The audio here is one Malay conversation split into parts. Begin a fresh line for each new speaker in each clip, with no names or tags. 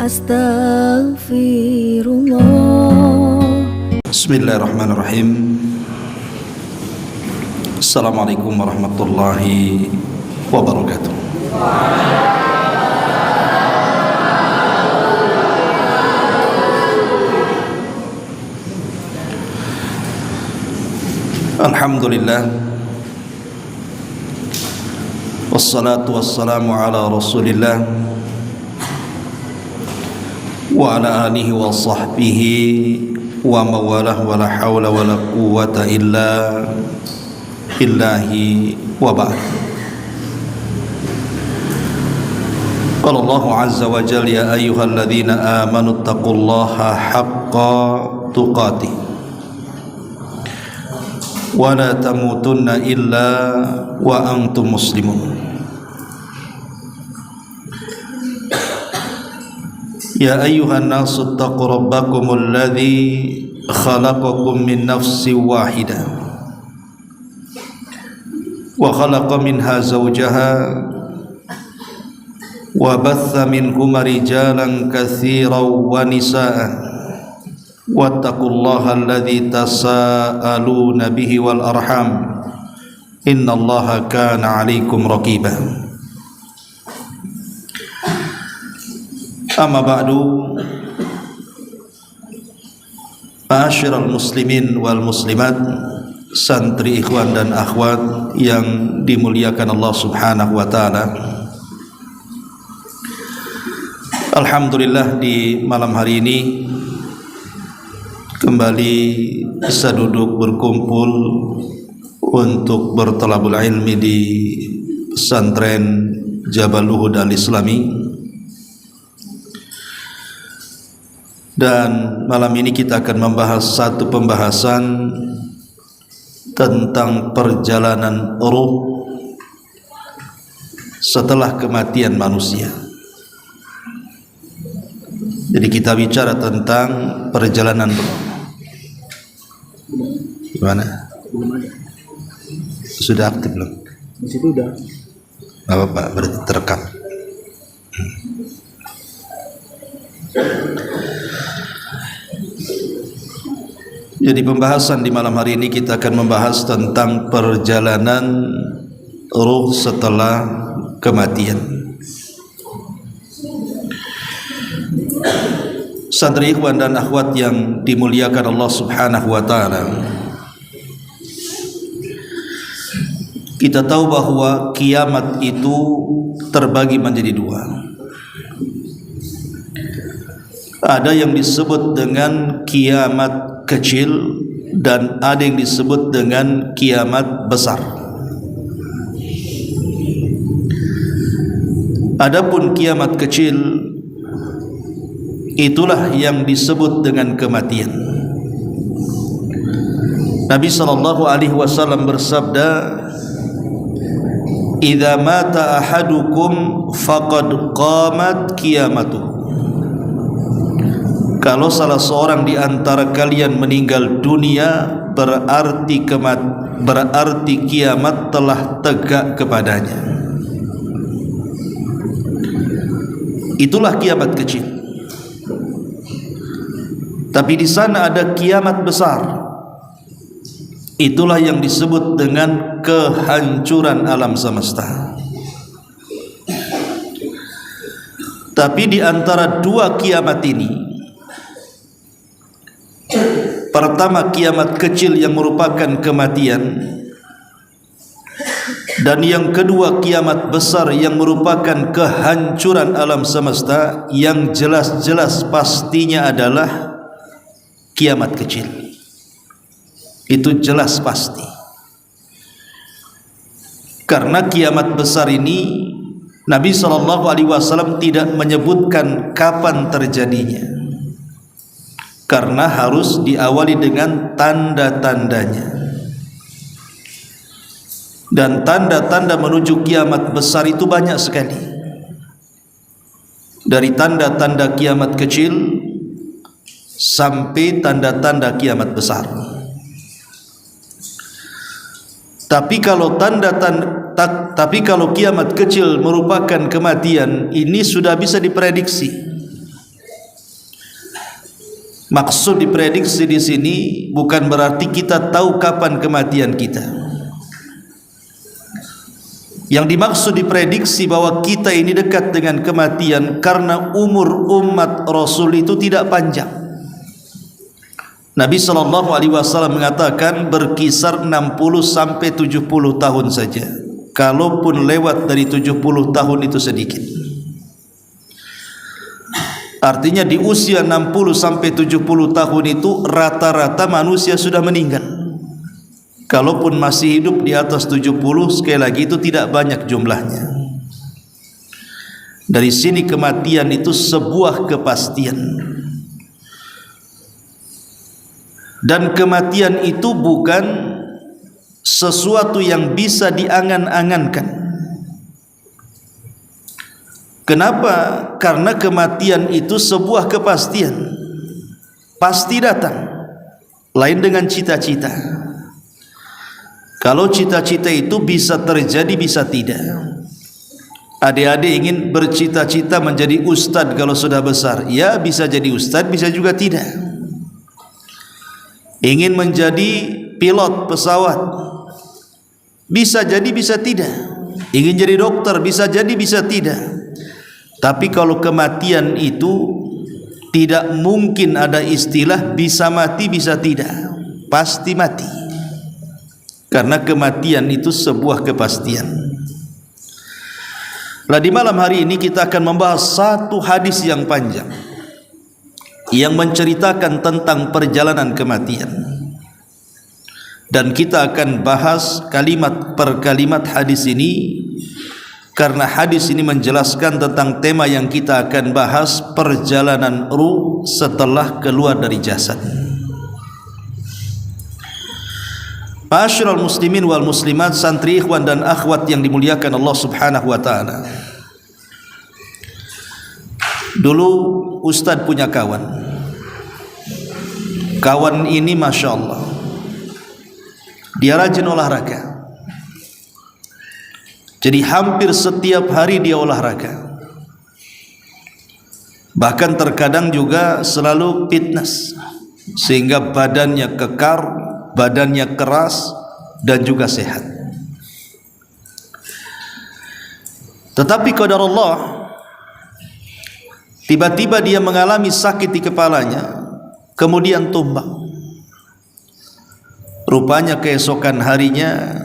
Astaghfirullah.
Bismillahirrahmanirrahim. Assalamualaikum warahmatullahi wabarakatuh. Alhamdulillah, wassalatu wassalamu ala rasulillah wa ala alihi wa sahbihi wa mawalah wa la hawla wa la quwwata illa billahi wa ba'd. Qala Allah azza wa jalla, ya ayyuhalladzina amanu taqullaha haqqa tuqatih wa la tamutunna illa wa antum muslimun. Ya ayyuhan nasu taqu rabbakumul ladzi khalaqakum min nafsin wahidah wa khalaqa minha zawjaha wa batha minhuma rijalan katsiran wa nisaa wattaqullaha alladzi tasaaluna bihi wal arham innallaha kana 'alaikum raqiba. Amma ba'du, ma'asyiral muslimin wal muslimat, santri ikhwan dan akhwat yang dimuliakan Allah Subhanahu wa taala. Alhamdulillah, di malam hari ini kembali bisa duduk berkumpul untuk berthalabul ilmi di pesantren Jabal Uhud Al-Islami. Dan malam ini kita akan membahas satu pembahasan tentang perjalanan ruh setelah kematian manusia. Jadi kita bicara tentang perjalanan ruh. Gimana? Sudah aktif belum?
Di situ udah.
Gak apa-apa, berarti terekam. Jadi pembahasan di malam hari ini kita akan membahas tentang perjalanan ruh setelah kematian. Santri ikhwan dan akhwat yang dimuliakan Allah Subhanahu wa taala, kita tahu bahwa kiamat itu terbagi menjadi dua. Ada yang disebut dengan kiamat kecil dan ada yang disebut dengan kiamat besar. Adapun kiamat kecil itulah yang disebut dengan kematian. Nabi sallallahu alaihi wasallam bersabda, "Idza mata ahadukum faqad qamat qiyamatuh." Kalau salah seorang di antara kalian meninggal dunia, berarti kiamat telah tegak kepadanya. Itulah kiamat kecil. Tapi di sana ada kiamat besar. Itulah yang disebut dengan kehancuran alam semesta. Tapi di antara dua kiamat ini, pertama kiamat kecil yang merupakan kematian, dan yang kedua kiamat besar yang merupakan kehancuran alam semesta, yang jelas-jelas pastinya adalah kiamat kecil. Itu jelas pasti. Karena kiamat besar ini Nabi SAW tidak menyebutkan kapan terjadinya, karena harus diawali dengan tanda-tandanya. Dan tanda-tanda menuju kiamat besar itu banyak sekali. Dari tanda-tanda kiamat kecil sampai tanda-tanda kiamat besar. Tapi kalau kiamat kecil merupakan kematian, ini sudah bisa diprediksi. Maksud diprediksi di sini bukan berarti kita tahu kapan kematian kita. Yang dimaksud diprediksi bahwa kita ini dekat dengan kematian karena umur umat Rasul itu tidak panjang. Nabi SAW mengatakan berkisar 60 sampai 70 tahun saja. Kalaupun lewat dari 70 tahun itu sedikit. Artinya di usia 60 sampai 70 tahun itu rata-rata manusia sudah meninggal. Kalaupun masih hidup di atas 70, sekali lagi itu tidak banyak jumlahnya. Dari sini kematian itu sebuah kepastian. Dan kematian itu bukan sesuatu yang bisa diangan-angankan. Kenapa? Karena kematian itu sebuah kepastian, pasti datang. Lain dengan cita-cita. Kalau cita-cita itu bisa terjadi, bisa tidak. Adik-adik ingin bercita-cita menjadi ustadz kalau sudah besar, ya bisa jadi ustadz, bisa juga tidak. Ingin menjadi pilot pesawat, bisa jadi, bisa tidak. Ingin jadi dokter, bisa jadi, bisa tidak. Tapi kalau kematian itu tidak mungkin ada istilah bisa mati, bisa tidak. Pasti mati. Karena kematian itu sebuah kepastian. Nah, di malam hari ini kita akan membahas satu hadis yang panjang yang menceritakan tentang perjalanan kematian. Dan kita akan bahas kalimat per kalimat hadis ini, karena hadis ini menjelaskan tentang tema yang kita akan bahas, perjalanan ruh setelah keluar dari jasad. Ma'asyiral muslimin wal muslimat, santri ikhwan dan akhwat yang dimuliakan Allah Subhanahu wa taala. Dulu Ustadz punya kawan. Kawan ini Masya Allah, dia rajin olahraga. Jadi hampir setiap hari dia olahraga. Bahkan terkadang juga selalu fitness, sehingga badannya kekar, badannya keras dan juga sehat. Tetapi qadar Allah, tiba-tiba dia mengalami sakit di kepalanya, kemudian tumbang. Rupanya keesokan harinya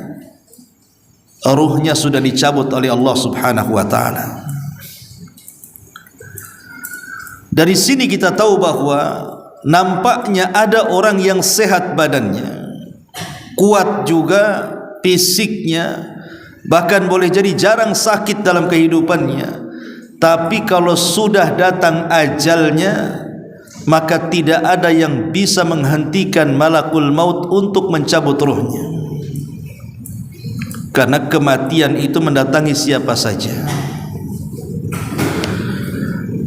ruhnya sudah dicabut oleh Allah Subhanahu wa taala. Dari sini kita tahu bahwa nampaknya ada orang yang sehat badannya, kuat juga fisiknya, bahkan boleh jadi jarang sakit dalam kehidupannya. Tapi kalau sudah datang ajalnya, maka tidak ada yang bisa menghentikan malakul maut untuk mencabut ruhnya. Karena kematian itu mendatangi siapa saja.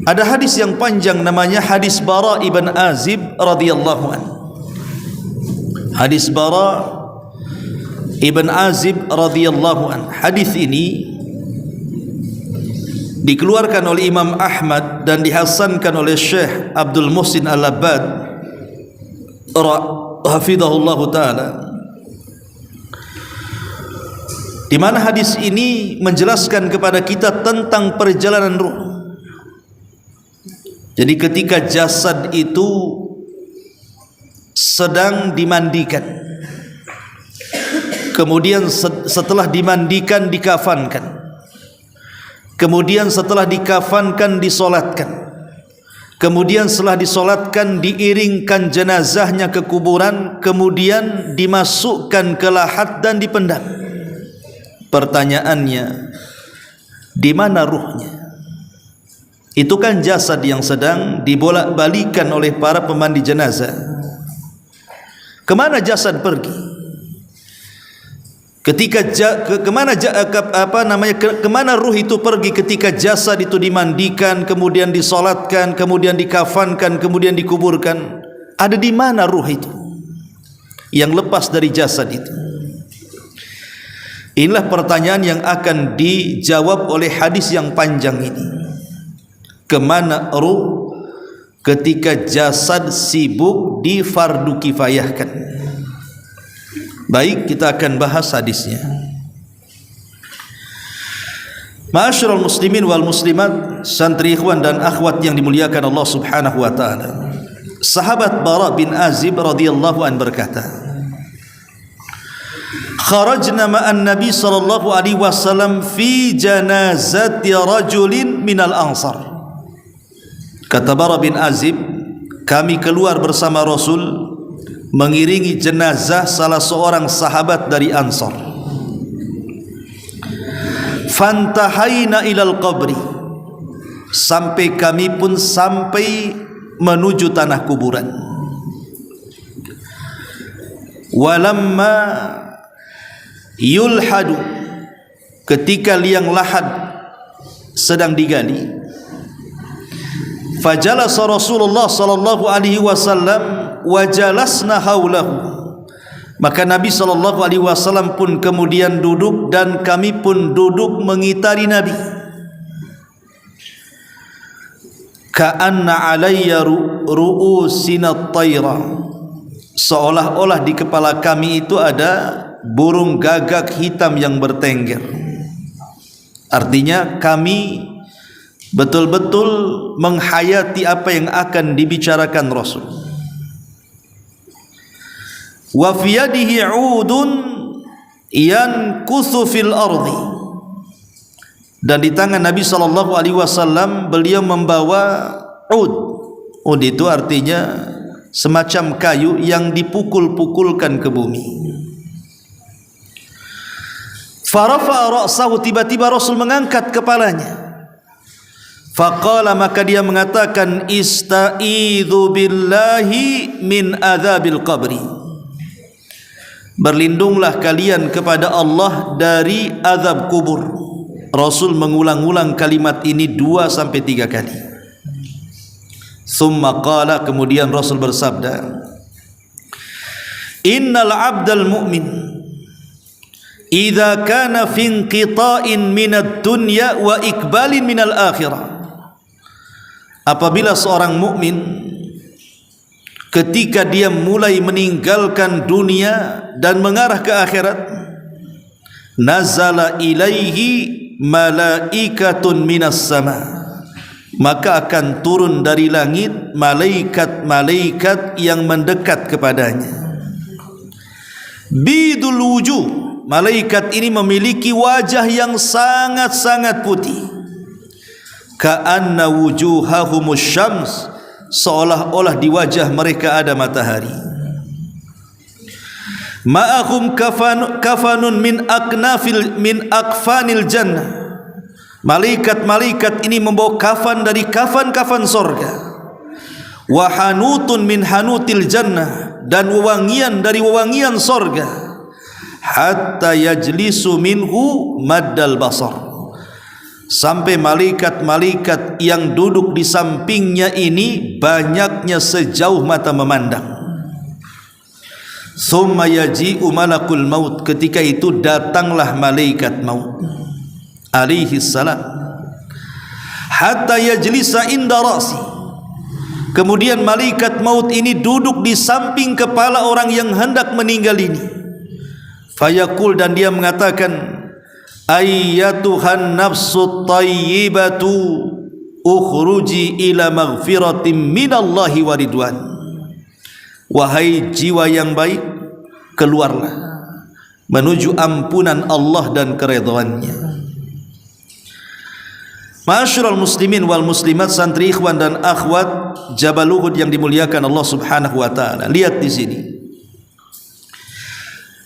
Ada hadis yang panjang namanya hadis Bara ibn Azib radhiyallahu an. Hadis Bara ibn Azib radhiyallahu an. Hadis ini dikeluarkan oleh Imam Ahmad dan dihasankan oleh Syekh Abdul Muhsin Al-Abbad hafizahullah taala, di mana hadis ini menjelaskan kepada kita tentang perjalanan ruh. Jadi ketika jasad itu sedang dimandikan, kemudian setelah dimandikan dikafankan, kemudian setelah dikafankan disolatkan, kemudian setelah disolatkan diiringkan jenazahnya ke kuburan, kemudian dimasukkan ke lahat dan dipendam. Pertanyaannya, di mana ruhnya? Itu kan jasad yang sedang dibolak-balikan oleh para pemandi jenazah. Kemana jasad pergi? Ketika kemana ruh itu pergi ketika jasad itu dimandikan, kemudian disolatkan, kemudian dikafankan, kemudian dikuburkan? Ada di mana ruh itu yang lepas dari jasad itu? Inilah pertanyaan yang akan dijawab oleh hadis yang panjang ini. Kemana ruh ketika jasad sibuk difardu kifayahkan. Baik, kita akan bahas hadisnya. Ma'asyiral muslimin wal muslimat, santri ikhwan dan akhwat yang dimuliakan Allah Subhanahu wa taala. Sahabat Bara bin Azib radhiyallahu an berkata, "Kharajna ma'an Nabi sallallahu alaihi wasallam fi janazati rajulin minal Ansar." Kata Bara bin Azib, kami keluar bersama Rasul mengiringi jenazah salah seorang sahabat dari Ansar. Fantahaina ilal qabri, sampai kami pun sampai menuju tanah kuburan. Walamma yulhadu, ketika liang lahat sedang digali, fajalasa Rasulullah sallallahu alaihi wasallam wa jalasna haulahu, maka Nabi sallallahu alaihi wasallam pun kemudian duduk dan kami pun duduk mengitari Nabi. Ka'anna alayya ru'usina at-tayra, seolah-olah di kepala kami itu ada burung gagak hitam yang bertengger. Artinya kami betul-betul menghayati apa yang akan dibicarakan Rasul. Wa fi yadihi 'udun yankuthu fil ardi, dan di tangan Nabi sallallahu alaihi wasallam beliau membawa ud. Ud itu artinya semacam kayu yang dipukul-pukulkan ke bumi. Farafa ra'sahu, tiba-tiba Rasul mengangkat kepalanya. Faqala, maka dia mengatakan, ista'idzu billahi min adzabil qabri, berlindunglah kalian kepada Allah dari azab kubur. Rasul mengulang-ulang kalimat ini 2-3 kali. Thumma qala, kemudian Rasul bersabda, innal abdal mu'min idza kana fi inqita'in minad dunya wa iqbalin minal akhirah, apabila seorang mukmin ketika dia mulai meninggalkan dunia dan mengarah ke akhirat, nazala ilaihi malaikatun minas sama, maka akan turun dari langit malaikat-malaikat yang mendekat kepadanya. Bidul wujuh, malaikat ini memiliki wajah yang sangat-sangat putih. Ka'anna wujuhahumus syams, seolah-olah di wajah mereka ada matahari. Ma'ahum kafanun min akfanil jannah, malaikat-malaikat ini membawa kafan dari kafan-kafan sorga. Wa hanutun min hanutil jannah, dan wewangian dari wewangian sorga. Hatta yajlisu minhu maddal basar, sampai malaikat-malaikat yang duduk di sampingnya ini banyaknya sejauh mata memandang. Thumma yaji'u malakul maut, ketika itu datanglah malaikat maut alaihi salam. Hatta yajlisa inda ra'si, kemudian malaikat maut ini duduk di samping kepala orang yang hendak meninggal ini. Fayaqul, dan dia mengatakan, ayyatuhan nafsut tayyibatu ukhruji ila maghfiratin minallahi wa ridwan, wahai jiwa yang baik, keluarlah menuju ampunan Allah dan keridhaannya. Ma'asyiral muslimin wal muslimat, santri ikhwan dan akhwat Jabal Uhud yang dimuliakan Allah Subhanahu wa taala. Lihat di sini.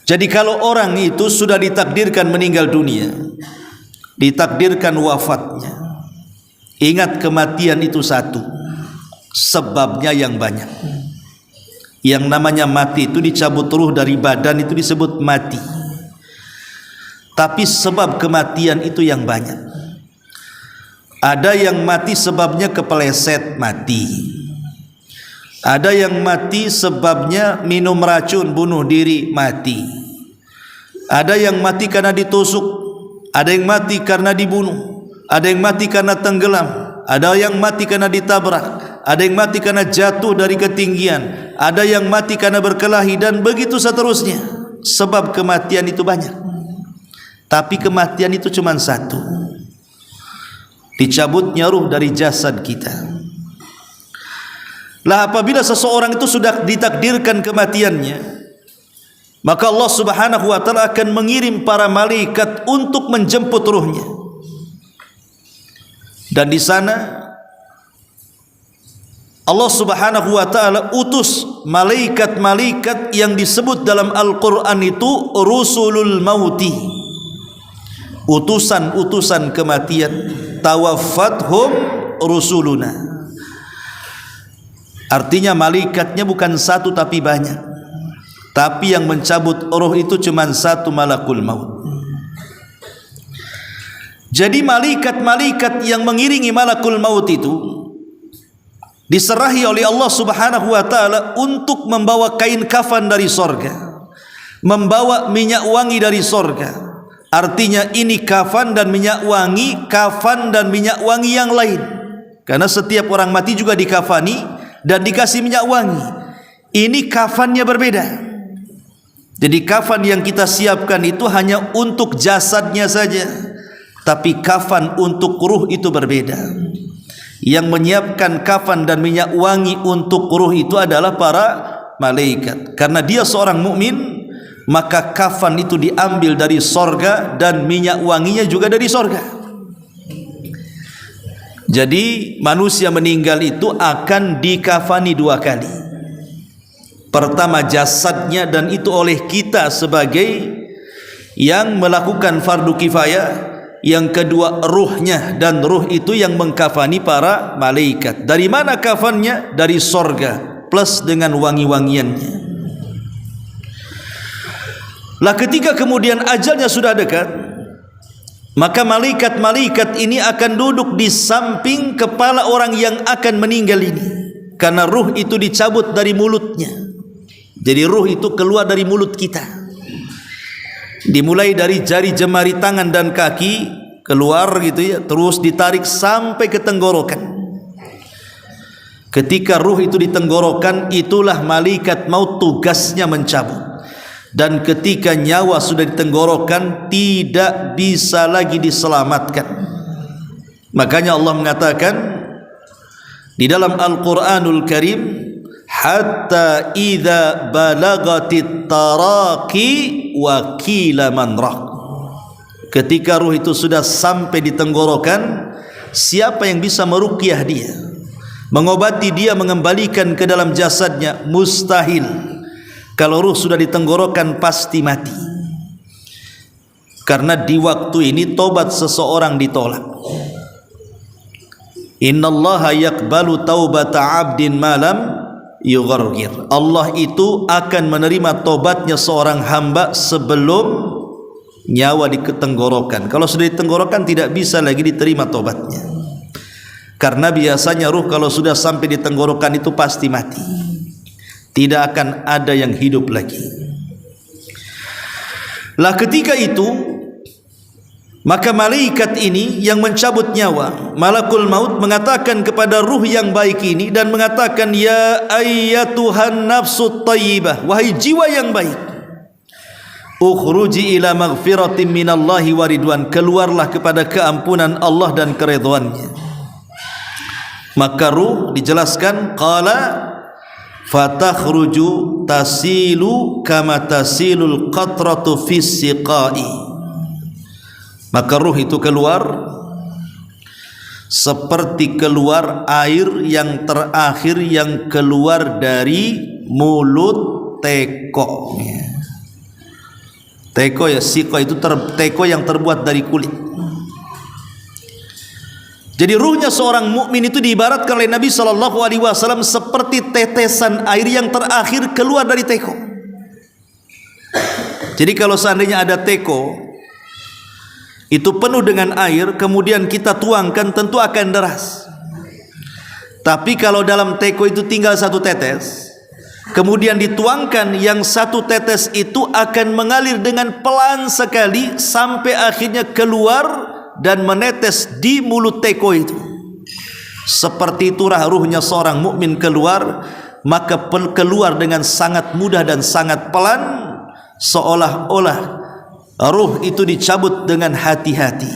Jadi kalau orang itu sudah ditakdirkan meninggal dunia, ditakdirkan wafatnya, ingat kematian itu satu, sebabnya yang banyak. Yang namanya mati itu dicabut ruh dari badan itu disebut mati. Tapi sebab kematian itu yang banyak. Ada yang mati sebabnya kepeleset, mati. Ada yang mati sebabnya minum racun bunuh diri, mati. Ada yang mati karena ditusuk, ada yang mati karena dibunuh, ada yang mati karena tenggelam, ada yang mati karena ditabrak, ada yang mati karena jatuh dari ketinggian, ada yang mati karena berkelahi, dan begitu seterusnya. Sebab kematian itu banyak, tapi kematian itu cuma satu, dicabutnya ruh dari jasad kita. Lah apabila seseorang itu sudah ditakdirkan kematiannya, maka Allah Subhanahu wa taala akan mengirim para malaikat untuk menjemput ruhnya. Dan di sana Allah Subhanahu wa taala utus malaikat-malaikat yang disebut dalam Al-Qur'an itu rusulul mauti, utusan-utusan kematian. Tawaffathum rusuluna, artinya malaikatnya bukan satu tapi banyak, tapi yang mencabut roh itu cuma satu, malakul maut. Jadi malaikat-malaikat yang mengiringi malakul maut itu diserahi oleh Allah Subhanahu wa taala untuk membawa kain kafan dari sorga, membawa minyak wangi dari sorga. Artinya ini kafan dan minyak wangi, kafan dan minyak wangi yang lain. Karena setiap orang mati juga dikafani dan dikasih minyak wangi. Ini kafannya berbeda. Jadi kafan yang kita siapkan itu hanya untuk jasadnya saja, tapi kafan untuk ruh itu berbeda. Yang menyiapkan kafan dan minyak wangi untuk ruh itu adalah para malaikat. Karena dia seorang mukmin, maka kafan itu diambil dari sorga dan minyak wanginya juga dari sorga. Jadi manusia meninggal itu akan dikafani dua kali. Pertama jasadnya, dan itu oleh kita sebagai yang melakukan fardu kifayah. Yang kedua ruhnya, dan ruh itu yang mengkafani para malaikat. Dari mana kafannya? Dari sorga plus dengan wangi-wangiannya. Lah ketika kemudian ajalnya sudah dekat, maka malaikat-malaikat ini akan duduk di samping kepala orang yang akan meninggal ini, karena ruh itu dicabut dari mulutnya. Jadi ruh itu keluar dari mulut kita, dimulai dari jari jemari tangan dan kaki keluar gitu ya, terus ditarik sampai ke tenggorokan. Ketika ruh itu di tenggorokan, itulah malaikat maut tugasnya mencabut. Dan ketika nyawa sudah di tenggorokan, tidak bisa lagi diselamatkan. Makanya Allah mengatakan di dalam Al-Qur'anul Karim, hatta idza balagatit taraqi wa qila man raq. Ketika ruh itu sudah sampai di tenggorokan, siapa yang bisa meruqyah dia, mengobati dia, mengembalikan ke dalam jasadnya? Mustahil. Kalau ruh sudah di tenggorokan pasti mati. Karena di waktu ini tobat seseorang ditolak. Innallaha yaqbalu taubata 'abdin malam yughargir. Allah itu akan menerima tobatnya seorang hamba sebelum nyawa di tenggorokan. Kalau sudah di tenggorokan tidak bisa lagi diterima tobatnya. Karena biasanya ruh kalau sudah sampai di tenggorokan itu pasti mati. Tidak akan ada yang hidup lagi. Lah ketika itu, maka malaikat ini yang mencabut nyawa, malakul maut, mengatakan kepada ruh yang baik ini dan mengatakan, ya ayyatuhan nafsut thayyibah, wahai jiwa yang baik, ukhruji ila maghfiratin minallahi wa ridwan, keluarlah kepada keampunan Allah dan keridhaannya. Maka ruh dijelaskan, qala fatakhruju tasilu kama tasilul qatratu fis siqai. Maka ruh itu keluar seperti keluar air yang terakhir yang keluar dari mulut teko. Teko ya, siqa itu teko yang terbuat dari kulit. Jadi ruhnya seorang mukmin itu diibaratkan oleh Nabi SAW seperti tetesan air yang terakhir keluar dari teko. Jadi kalau seandainya ada teko itu penuh dengan air, kemudian kita tuangkan, tentu akan deras. Tapi kalau dalam teko itu tinggal satu tetes, kemudian dituangkan, yang satu tetes itu akan mengalir dengan pelan sekali sampai akhirnya keluar dan menetes di mulut teko itu. seperti itulah ruhnya seorang mukmin keluar, maka keluar dengan sangat mudah dan sangat pelan, seolah-olah ruh itu dicabut dengan hati-hati.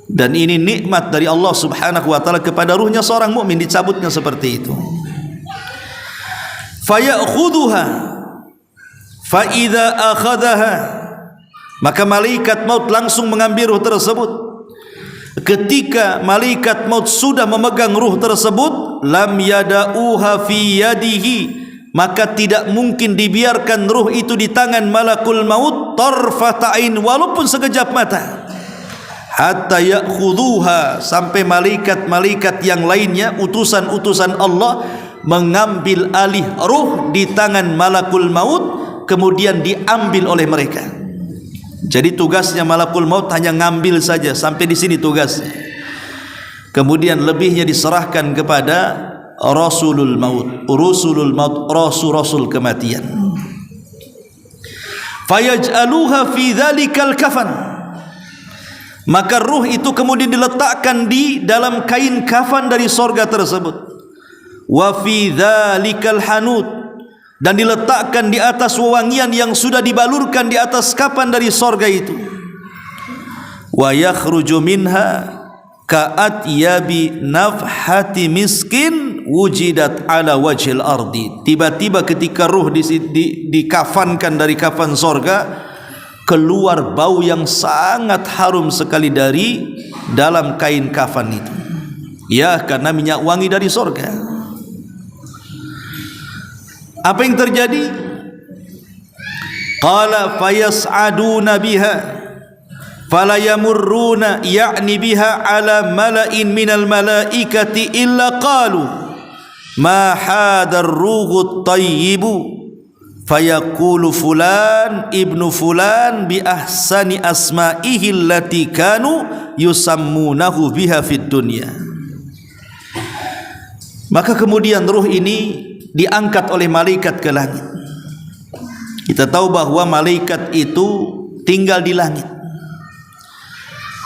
Dan ini nikmat dari Allah Subhanahu wa taala kepada ruhnya seorang mukmin, dicabutnya seperti itu. Fayakhudhuha fa idza akhadhaha, maka malaikat maut langsung mengambil ruh tersebut. Ketika malaikat maut sudah memegang ruh tersebut, lam yada'uha fi yadihi, maka tidak mungkin dibiarkan ruh itu di tangan malakul maut tarfata ain, walaupun sekejap mata, hatta ya'khudhuha, sampai malaikat-malaikat yang lainnya, utusan-utusan Allah, mengambil alih ruh di tangan malakul maut, kemudian diambil oleh mereka. Jadi tugasnya malakul maut hanya ngambil saja, sampai di sini tugasnya. Kemudian lebihnya diserahkan kepada Rasulul Maut, Rusulul Maut, rasul-rasul kematian. Fayaj'aluha fi dzalikal kafan, maka ruh itu kemudian diletakkan di dalam kain kafan dari sorga tersebut. Wa fi dzalikal hanut, dan diletakkan di atas wewangian yang sudah dibalurkan di atas kapan dari sorga itu. Wa yakhruju minha ka'atyabi nafhati miskin wujidat ala wajhil ardi. Tiba-tiba ketika ruh dikafankan dari kafan sorga, keluar bau yang sangat harum sekali dari dalam kain kafan itu. Ya, karena minyak wangi dari sorga. Apa yang terjadi? Qala fayas'aduna biha fala yamurruna ya'ni biha ala mala'in minal malaikati illa qalu ma hadar ruhut tayyibu fayaqulu fulan ibnu fulan bi ahsani asma'ihi allati kanu yusammunahu biha fid dunya. Maka kemudian ruh ini diangkat oleh malaikat ke langit. Kita tahu bahwa malaikat itu tinggal di langit.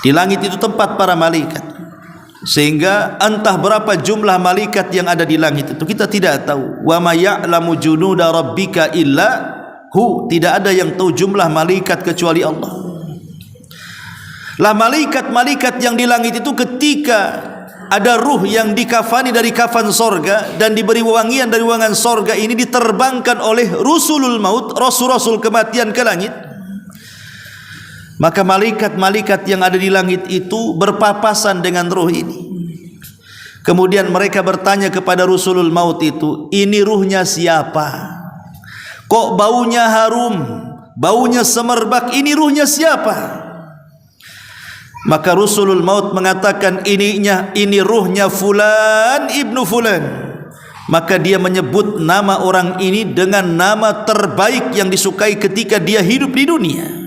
Di langit itu tempat para malaikat, sehingga entah berapa jumlah malaikat yang ada di langit itu kita tidak tahu. Wa ma ya'lamu junuda rabbika illa hu, tidak ada yang tahu jumlah malaikat kecuali Allah. Lah malaikat-malaikat yang di langit itu ketika ada ruh yang dikafani dari kafan sorga dan diberi wangian dari wangian sorga ini, diterbangkan oleh Rusulul Maut, rasul-rasul kematian ke langit. Maka malaikat-malaikat yang ada di langit itu berpapasan dengan ruh ini. Kemudian mereka bertanya kepada Rusulul Maut itu, ini ruhnya siapa? Kok baunya harum, baunya semerbak, ini ruhnya siapa? Maka Rasulul Maut mengatakan, ini ruhnya fulan ibnu fulan. Maka dia menyebut nama orang ini dengan nama terbaik yang disukai ketika dia hidup di dunia.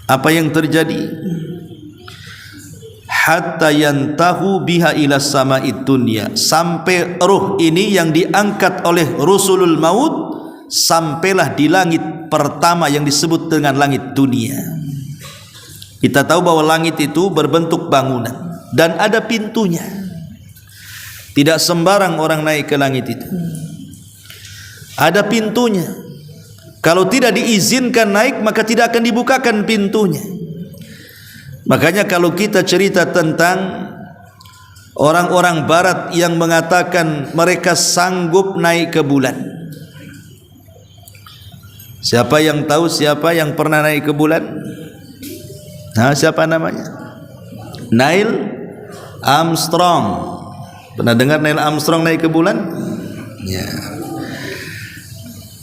Apa yang terjadi? Hatta yantahu biha ila sama'id dunya, sampai ruh ini yang diangkat oleh Rasulul Maut sampailah di langit pertama yang disebut dengan langit dunia. Kita tahu bahwa langit itu berbentuk bangunan dan ada pintunya. Tidak sembarang orang naik ke langit itu. Ada pintunya. Kalau tidak diizinkan naik, maka tidak akan dibukakan pintunya. Makanya kalau kita cerita tentang orang-orang barat yang mengatakan mereka sanggup naik ke bulan. Siapa yang tahu siapa yang pernah naik ke bulan? Nah, siapa namanya? Neil Armstrong. Pernah dengar Neil Armstrong naik ke bulan? Ya.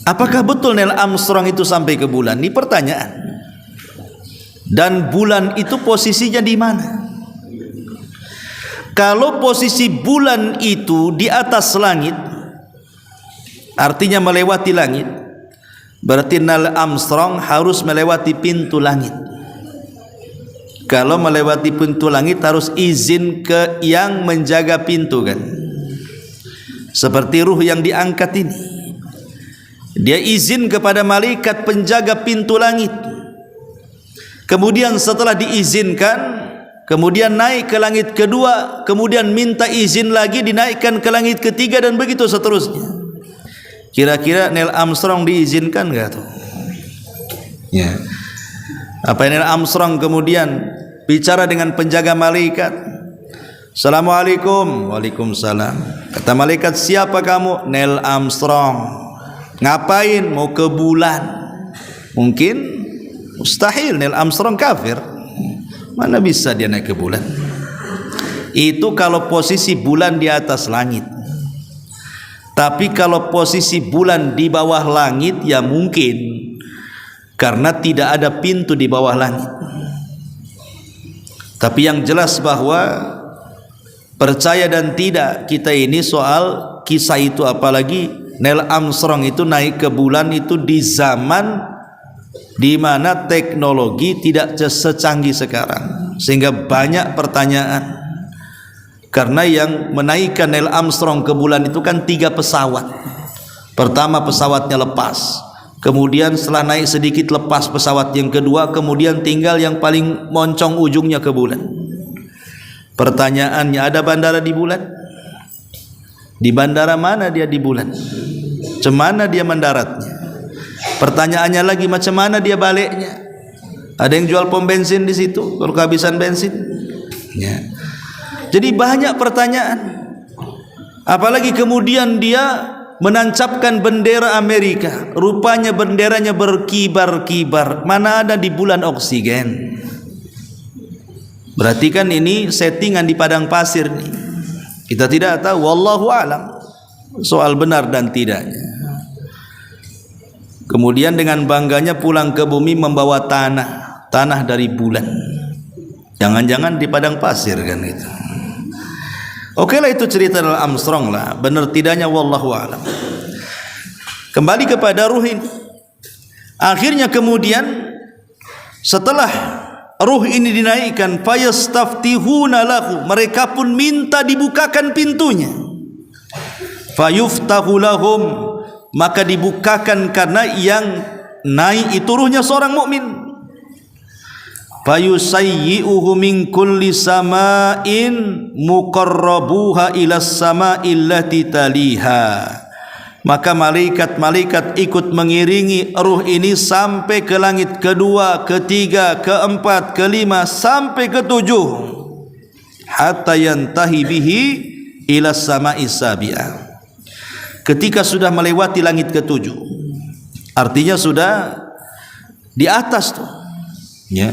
Apakah betul Neil Armstrong itu sampai ke bulan? Ini pertanyaan. Dan bulan itu posisinya di mana? Kalau posisi bulan itu di atas langit, artinya melewati langit, berarti Neil Armstrong harus melewati pintu langit. Kalau melewati pintu langit harus izin ke yang menjaga pintu kan. Seperti ruh yang diangkat ini, dia izin kepada malaikat penjaga pintu langit. Kemudian setelah diizinkan, kemudian naik ke langit kedua, kemudian minta izin lagi dinaikkan ke langit ketiga, dan begitu seterusnya. Kira-kira Neil Armstrong diizinkan enggak tuh? Ya. Apa Neil Armstrong kemudian bicara dengan penjaga malaikat? Assalamualaikum. Waalaikumsalam. Kata malaikat, siapa kamu? Neil Armstrong. Ngapain? Mau ke bulan. Mungkin mustahil, Neil Armstrong kafir. Mana bisa dia naik ke bulan? Itu kalau posisi bulan di atas langit. Tapi kalau posisi bulan di bawah langit, ya mungkin, karena tidak ada pintu di bawah langit. Tapi yang jelas bahwa percaya dan tidak kita ini soal kisah itu, apalagi Neil Armstrong itu naik ke bulan itu di zaman di mana teknologi tidak secanggih sekarang, sehingga banyak pertanyaan. Karena yang menaikkan Neil Armstrong ke bulan itu kan 3 pesawat. Pertama pesawatnya lepas, kemudian setelah naik sedikit lepas pesawat yang kedua, kemudian tinggal yang paling moncong ujungnya ke bulan. Pertanyaannya, ada bandara di bulan? Di bandara mana dia di bulan? Macam mana dia mendaratnya? Pertanyaannya lagi, macam mana dia baliknya? Ada yang jual pom bensin di situ kalau kehabisan bensin? Ya. Jadi banyak pertanyaan. Apalagi kemudian dia menancapkan bendera Amerika, rupanya benderanya berkibar-kibar. Mana ada di bulan oksigen? Berarti kan ini settingan di padang pasir nih. Kita tidak tahu, wallahu alam, soal benar dan tidaknya. Kemudian dengan bangganya pulang ke bumi membawa tanah dari bulan. Jangan-jangan di padang pasir kan itu. Oke lah, itu cerita Neil Armstrong lah, benar tidaknya wallahu alam. Kembali kepada ruh ini. Akhirnya kemudian setelah ruh ini dinaikkan, fayastaftihuna lahu, mereka pun minta dibukakan pintunya. Fayuftahu lahum, maka dibukakan, karena yang naik itu ruhnya seorang mukmin. Fayusayyi'uhu min kulli sama'in muqarrabuha ila sama'il lati taliha, maka malaikat-malaikat ikut mengiringi ruh ini sampai ke langit kedua, ketiga, keempat, kelima, sampai ketujuh, hatta yantahi bihi ila sama'is sabi'ah. Ketika sudah melewati langit ketujuh, artinya sudah di atas tuh, ya.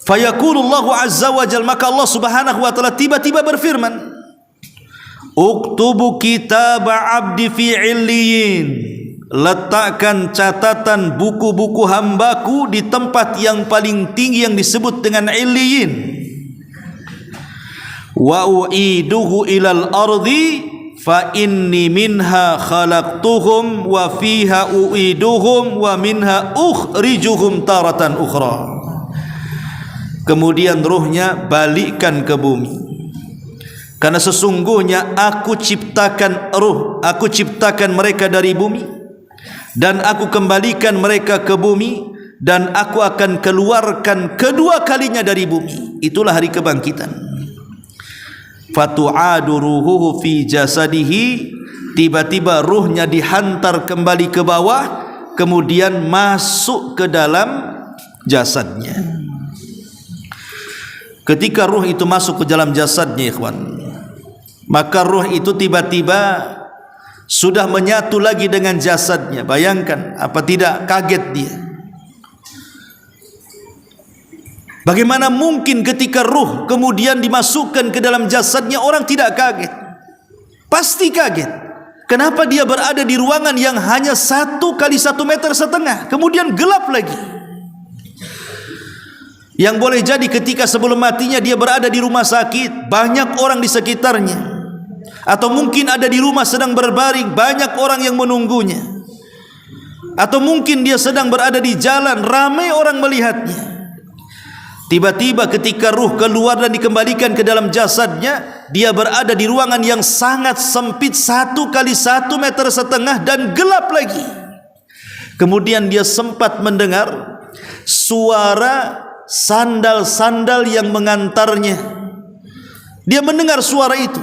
Fayaqulullahu azza wa jalla, maka Allah subhanahu wa ta'ala tiba-tiba berfirman, uktubu kitab abdi fi illiyin, letakkan catatan buku-buku hambaku di tempat yang paling tinggi yang disebut dengan illiyin. Wa u'iduhu ilal ardi fa inni minha khalaqtuhum wa fiha u'iduhum wa minha ukhrijuhum taratan ukhra. Kemudian ruhnya balikkan ke bumi, karena sesungguhnya aku ciptakan ruh, aku ciptakan mereka dari bumi, dan aku kembalikan mereka ke bumi, dan aku akan keluarkan kedua kalinya dari bumi. Itulah hari kebangkitan. Fatu'adu ruhuhu fi jasadihi, tiba-tiba ruhnya dihantar kembali ke bawah, kemudian masuk ke dalam jasadnya. Ketika ruh itu masuk ke dalam jasadnya, ikhwan, maka ruh itu tiba-tiba sudah menyatu lagi dengan jasadnya. Bayangkan, apa tidak kaget dia? Bagaimana mungkin ketika ruh kemudian dimasukkan ke dalam jasadnya orang tidak kaget? Pasti kaget. Kenapa dia berada di ruangan yang hanya 1 kali 1,5 meter, kemudian gelap lagi? Yang boleh jadi ketika sebelum matinya dia berada di rumah sakit, banyak orang di sekitarnya, atau mungkin ada di rumah sedang berbaring, banyak orang yang menunggunya, atau mungkin dia sedang berada di jalan, ramai orang melihatnya. Tiba-tiba ketika ruh keluar dan dikembalikan ke dalam jasadnya, dia berada di ruangan yang sangat sempit, 1 kali 1,5 meter, dan gelap lagi. Kemudian dia sempat mendengar suara sandal-sandal yang mengantarnya. Dia mendengar suara itu,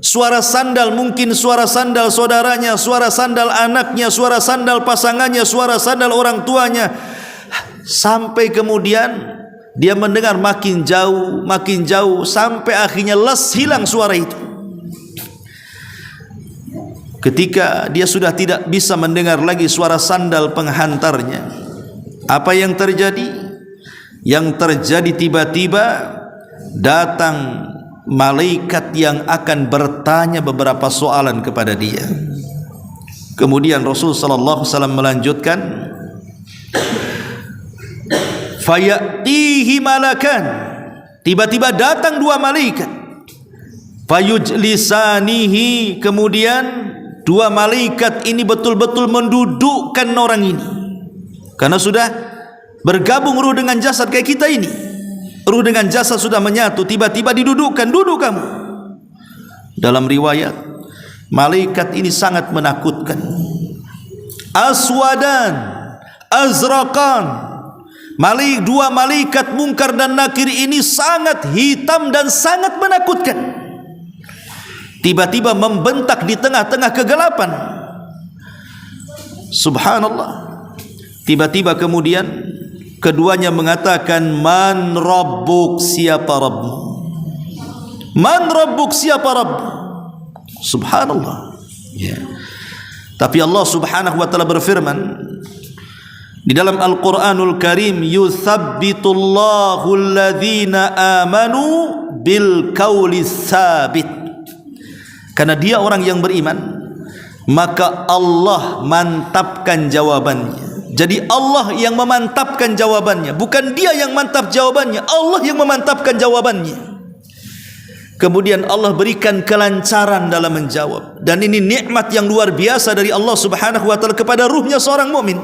suara sandal, mungkin suara sandal saudaranya, suara sandal anaknya, suara sandal pasangannya, suara sandal orang tuanya. Sampai kemudian dia mendengar makin jauh, sampai akhirnya hilang suara itu. Ketika dia sudah tidak bisa mendengar lagi suara sandal penghantarnya, apa yang terjadi? Yang terjadi tiba-tiba datang malaikat yang akan bertanya beberapa soalan kepada dia. Kemudian Rasul sallallahu alaihi wasallam melanjutkan, fayatihi malakan, tiba-tiba datang dua malaikat, fayujlisanihi, kemudian dua malaikat ini betul-betul mendudukkan orang ini, karena sudah bergabung ruh dengan jasad kayak kita ini. Ruh dengan jasad sudah menyatu, tiba-tiba didudukkan, duduk kamu. Dalam riwayat, malaikat ini sangat menakutkan. Aswadan, azraqan. Dua malaikat Munkar dan Nakir ini sangat hitam dan sangat menakutkan. Tiba-tiba membentak di tengah-tengah kegelapan. Subhanallah. Tiba-tiba kemudian keduanya mengatakan, man rabbuk, siapa Rabbmu? Man rabbuk, siapa Rabbmu? Subhanallah. Ya. Tapi Allah Subhanahu wa taala berfirman di dalam Al-Qur'anul Karim, yuthabbitullahu alladhina amanu bil qawli tsabit. Karena dia orang yang beriman, maka Allah mantapkan jawabannya. Jadi Allah yang memantapkan jawabannya, bukan dia yang mantap jawabannya, Allah yang memantapkan jawabannya. Kemudian Allah berikan kelancaran dalam menjawab, dan ini nikmat yang luar biasa dari Allah Subhanahu wa taala kepada ruhnya seorang mukmin.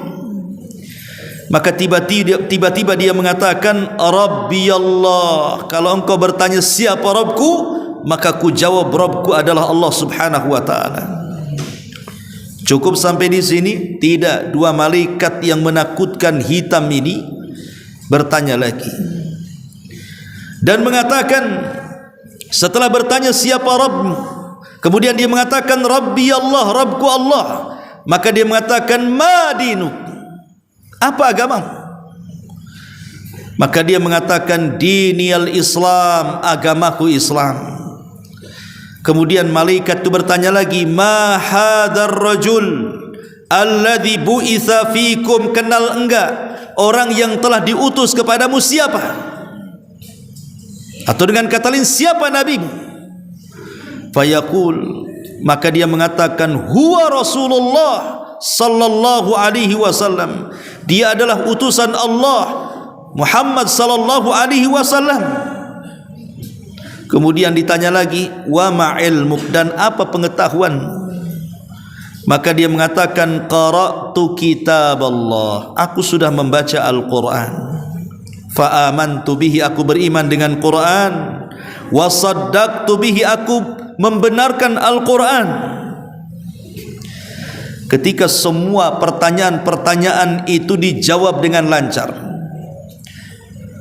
Maka tiba-tiba dia mengatakan, Rabbi Allah. Kalau engkau bertanya siapa Rabbku, maka ku jawab Rabbku adalah Allah Subhanahu wa taala. Cukup sampai di sini? Tidak. Dua malaikat yang menakutkan hitam ini bertanya lagi dan mengatakan, setelah bertanya siapa Rabbmu, kemudian dia mengatakan Rabbi Allah, Rabbku Allah. Maka dia mengatakan, ma dinuk, apa agamamu? Maka dia mengatakan, diniyal Islam, agamaku Islam. Kemudian malaikat itu bertanya lagi, ma hadar rajul alladhi bu'itha fikum, kenal enggak orang yang telah diutus kepadamu siapa? Atau dengan kata lain, siapa nabimu? Fayaqul, maka dia mengatakan, huwa Rasulullah sallallahu alaihi wasallam, dia adalah utusan Allah Muhammad sallallahu alaihi wasallam. Kemudian ditanya lagi, wa ma'ilmuk, dan apa pengetahuan? Maka dia mengatakan, qara'tu kitab Allah, aku sudah membaca Al-Quran. Fa amantu bihi, aku beriman dengan Quran. Wa saddaqtu bihi, aku membenarkan Al-Quran. Ketika semua pertanyaan-pertanyaan itu dijawab dengan lancar,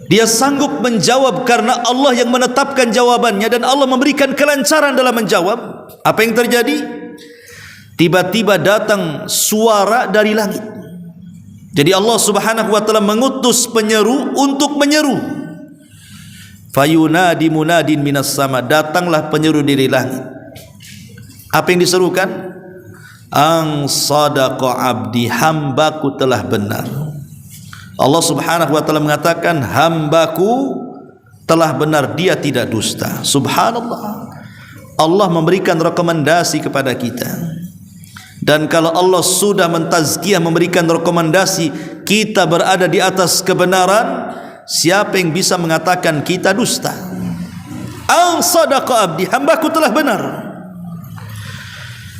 dia sanggup menjawab karena Allah yang menetapkan jawabannya dan Allah memberikan kelancaran dalam menjawab. Apa yang terjadi? Tiba-tiba datang suara dari langit. Jadi Allah Subhanahu wa taala mengutus penyeru untuk menyeru. Fayunadi munadin minas sama, datanglah penyeru dari langit. Apa yang diserukan? Ang sadaqa abdi, hambaku telah benar. Allah Subhanahu wa taala mengatakan, hambaku telah benar, dia tidak dusta. Subhanallah. Allah memberikan rekomendasi kepada kita. Dan kalau Allah sudah mentazkiyah, memberikan rekomendasi, kita berada di atas kebenaran, siapa yang bisa mengatakan kita dusta? Ang sadaqa abdi, hambaku telah benar.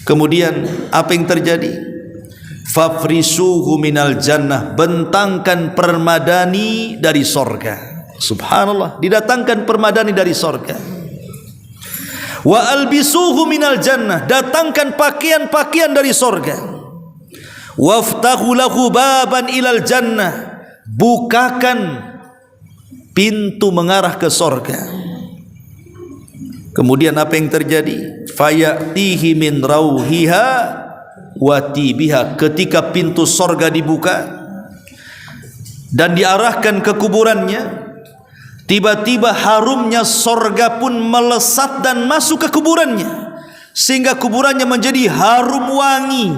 Kemudian apa yang terjadi? Fafrisuhu minal jannah, bentangkan permadani dari sorga. Subhanallah, didatangkan permadani dari sorga. Wa albisuhu minal jannah, datangkan pakaian-pakaian dari sorga. Waftahu lahu baban ilal jannah, bukakan pintu mengarah ke sorga. Kemudian apa yang terjadi? Fayatihi min rauhiha wa tibiha. Ketika pintu sorga dibuka dan diarahkan ke kuburannya, tiba-tiba harumnya sorga pun melesat dan masuk ke kuburannya, sehingga kuburannya menjadi harum wangi.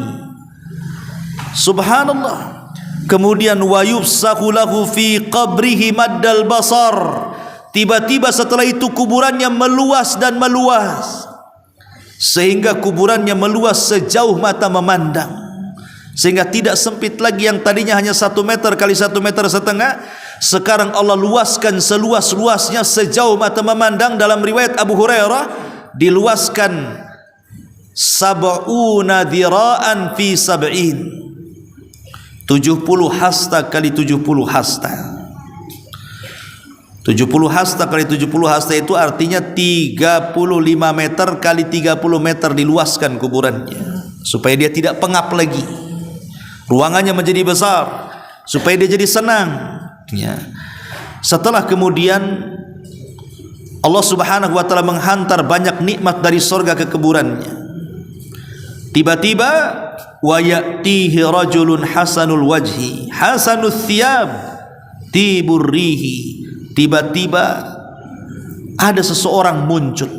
Subhanallah. Kemudian wa yufsahu lahu fi qabrihi maddal basar. Tiba-tiba setelah itu kuburannya meluas dan meluas, sehingga kuburannya meluas sejauh mata memandang, sehingga tidak sempit lagi. Yang tadinya hanya 1 meter kali 1,5 meter, sekarang Allah luaskan seluas-luasnya sejauh mata memandang. Dalam riwayat Abu Hurairah, diluaskan 70 dhira'an fi 70 hasta kali 70 hasta. 70 hasta kali 70 hasta itu artinya 35 meter kali 30 meter diluaskan kuburannya, supaya dia tidak pengap lagi. Ruangannya menjadi besar supaya dia jadi senang, ya. Setelah kemudian Allah Subhanahu wa taala menghantar banyak nikmat dari surga ke kuburannya, tiba-tiba wa ya'tihi rajulun hasanul wajhi hasanul thiyab tibur rihi. Tiba-tiba ada seseorang muncul,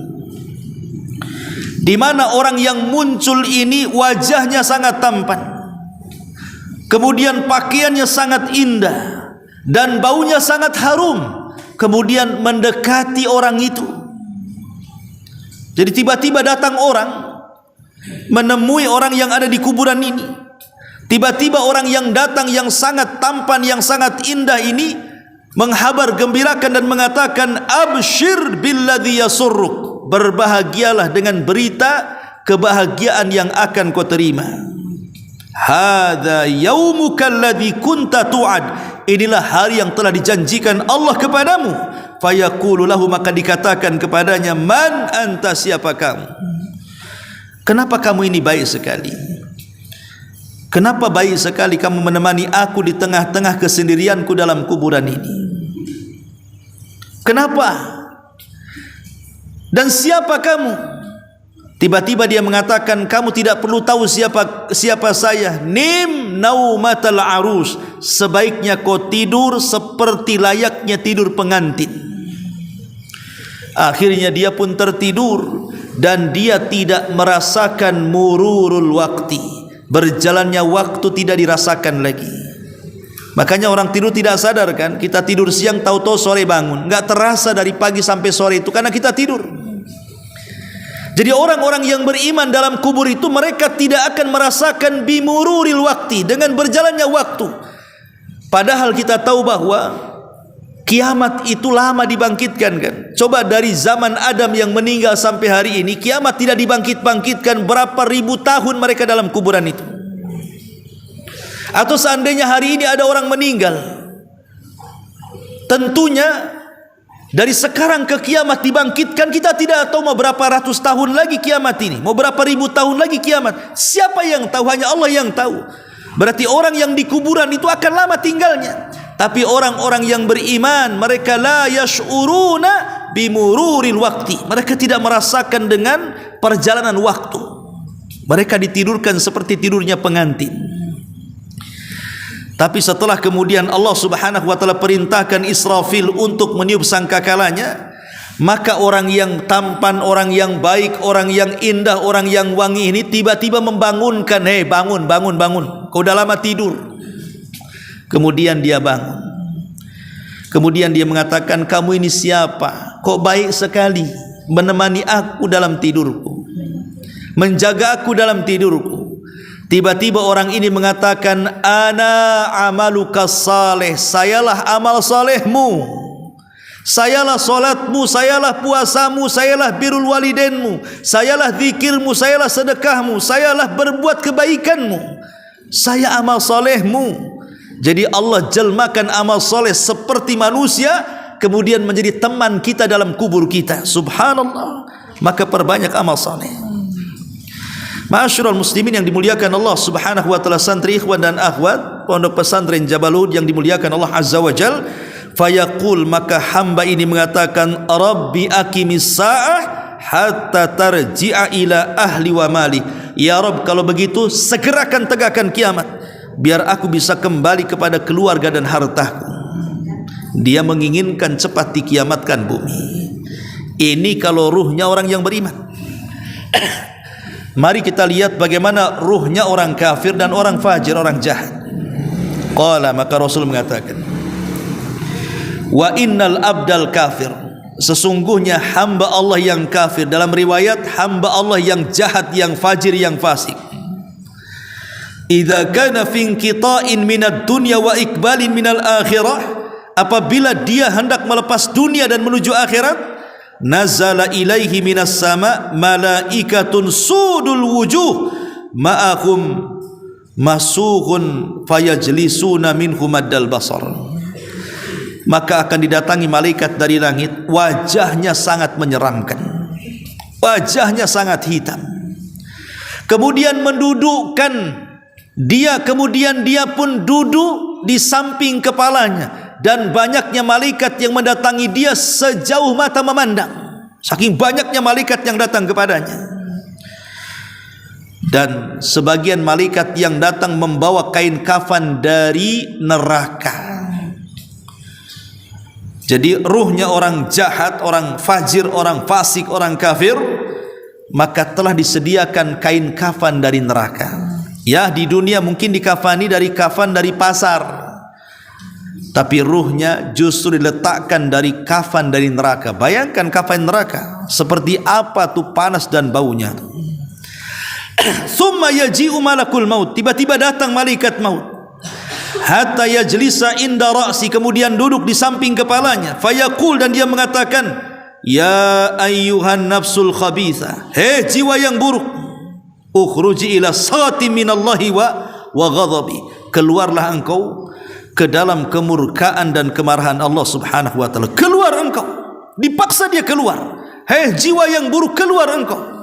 di mana orang yang muncul ini wajahnya sangat tampan, kemudian pakaiannya sangat indah dan baunya sangat harum. Kemudian mendekati orang itu. Jadi tiba-tiba datang orang menemui orang yang ada di kuburan ini. Tiba-tiba orang yang datang yang sangat tampan, yang sangat indah ini menghabar gembirakan dan mengatakan, abshir billadhi yasurruk, berbahagialah dengan berita kebahagiaan yang akan kau terima. Hadza yaumuka alladhi kunta tu'ad, inilah hari yang telah dijanjikan Allah kepadamu. Fayaqulu lahu, maka dikatakan kepadanya, man anta, siapa kamu? Kenapa kamu ini baik sekali? Kenapa baik sekali kamu menemani aku di tengah-tengah kesendirianku dalam kuburan ini? Kenapa? Dan siapa kamu? Tiba-tiba dia mengatakan, kamu tidak perlu tahu siapa saya. Nim naumatal arus, sebaiknya kau tidur seperti layaknya tidur pengantin. Akhirnya dia pun tertidur dan dia tidak merasakan mururul wakti, berjalannya waktu tidak dirasakan lagi. Makanya orang tidur tidak sadar kan, kita tidur siang tahu-tahu sore bangun, enggak terasa dari pagi sampai sore itu karena kita tidur. Jadi orang-orang yang beriman dalam kubur itu, mereka tidak akan merasakan bimururil wakti, dengan berjalannya waktu. Padahal kita tahu bahwa kiamat itu lama dibangkitkan kan. Coba dari zaman Adam yang meninggal sampai hari ini, kiamat tidak dibangkit-bangkitkan, berapa ribu tahun mereka dalam kuburan itu. Atau seandainya hari ini ada orang meninggal, tentunya dari sekarang ke kiamat dibangkitkan, kita tidak tahu mau berapa ratus tahun lagi kiamat ini, mau berapa ribu tahun lagi kiamat. Siapa yang tahu? Hanya Allah yang tahu. Berarti orang yang di kuburan itu akan lama tinggalnya. Tapi orang-orang yang beriman, mereka la yash'uruna bimururil wakti, mereka tidak merasakan dengan perjalanan waktu. Mereka ditidurkan seperti tidurnya pengantin. Tapi setelah kemudian Allah Subhanahu wa taala perintahkan Israfil untuk meniup sangkakalanya, maka orang yang tampan, orang yang baik, orang yang indah, orang yang wangi ini tiba-tiba membangunkan, "Hei, bangun, bangun, bangun. Kau udah lama tidur." Kemudian dia bangun. Kemudian dia mengatakan, "Kamu ini siapa? Kok baik sekali menemani aku dalam tidurku, menjaga aku dalam tidurku." Tiba-tiba orang ini mengatakan, ana amaluka saleh, sayalah amal salehmu, sayalah solatmu, sayalah puasamu, sayalah birrul walidainmu, sayalah zikirmu, sayalah sedekahmu, sayalah berbuat kebaikanmu, saya amal salehmu. Jadi Allah jelmakan amal saleh seperti manusia, kemudian menjadi teman kita dalam kubur kita. Subhanallah. Maka perbanyak amal saleh. Ma'asyiral muslimin yang dimuliakan Allah Subhanahu wa taala, santri, ikhwan dan akhwat Pondok Pesantren Jabalud yang dimuliakan Allah Azza wa Jal. Fayaqul, maka hamba ini mengatakan, Rabbi aqimis sa'ah hatta tarji'a ila ahli wa mali. Ya Rabb, kalau begitu segerakan tegakkan kiamat biar aku bisa kembali kepada keluarga dan hartaku. Dia menginginkan cepat dikiamatkan bumi. Ini kalau ruhnya orang yang beriman. Mari kita lihat bagaimana ruhnya orang kafir dan orang fajir, orang jahat. Qala, maka Rasul mengatakan, wa innal abdal kafir, sesungguhnya hamba Allah yang kafir, dalam riwayat hamba Allah yang jahat, yang fajir, yang fasik, idza kana fi inqita'in minad dunya wa iqbalin minal akhirah, apabila dia hendak melepas dunia dan menuju akhirat, nazala ilaihi minas sama malaikatun sudul wujuh ma'ahum masuhun fayajlisuna minhum maddal basar. Maka akan didatangi malaikat dari langit, wajahnya sangat menyeramkan, wajahnya sangat hitam, kemudian mendudukkan dia, kemudian dia pun duduk di samping kepalanya, dan banyaknya malaikat yang mendatangi dia sejauh mata memandang, saking banyaknya malaikat yang datang kepadanya. Dan sebagian malaikat yang datang membawa kain kafan dari neraka. Jadi ruhnya orang jahat, orang fajir, orang fasik, orang kafir, maka telah disediakan kain kafan dari neraka. Ya, di dunia mungkin dikafani dari kafan dari pasar, tapi ruhnya justru diletakkan dari kafan dari neraka. Bayangkan kafan neraka seperti apa tuh, panas dan baunya. Summa yaji'u malakul maut, tiba-tiba datang malaikat maut, hatta yajlisa inda ra'si, kemudian duduk di samping kepalanya. Fayaqul, dan dia mengatakan, ya ayyuhan nafsul khabitha, hei jiwa yang buruk, ukhruji ila sakhati minallahi wa ghadabi, keluarlah engkau ke dalam kemurkaan dan kemarahan Allah subhanahu wa ta'ala. Keluar engkau, dipaksa dia keluar. Hei jiwa yang buruk, keluar engkau.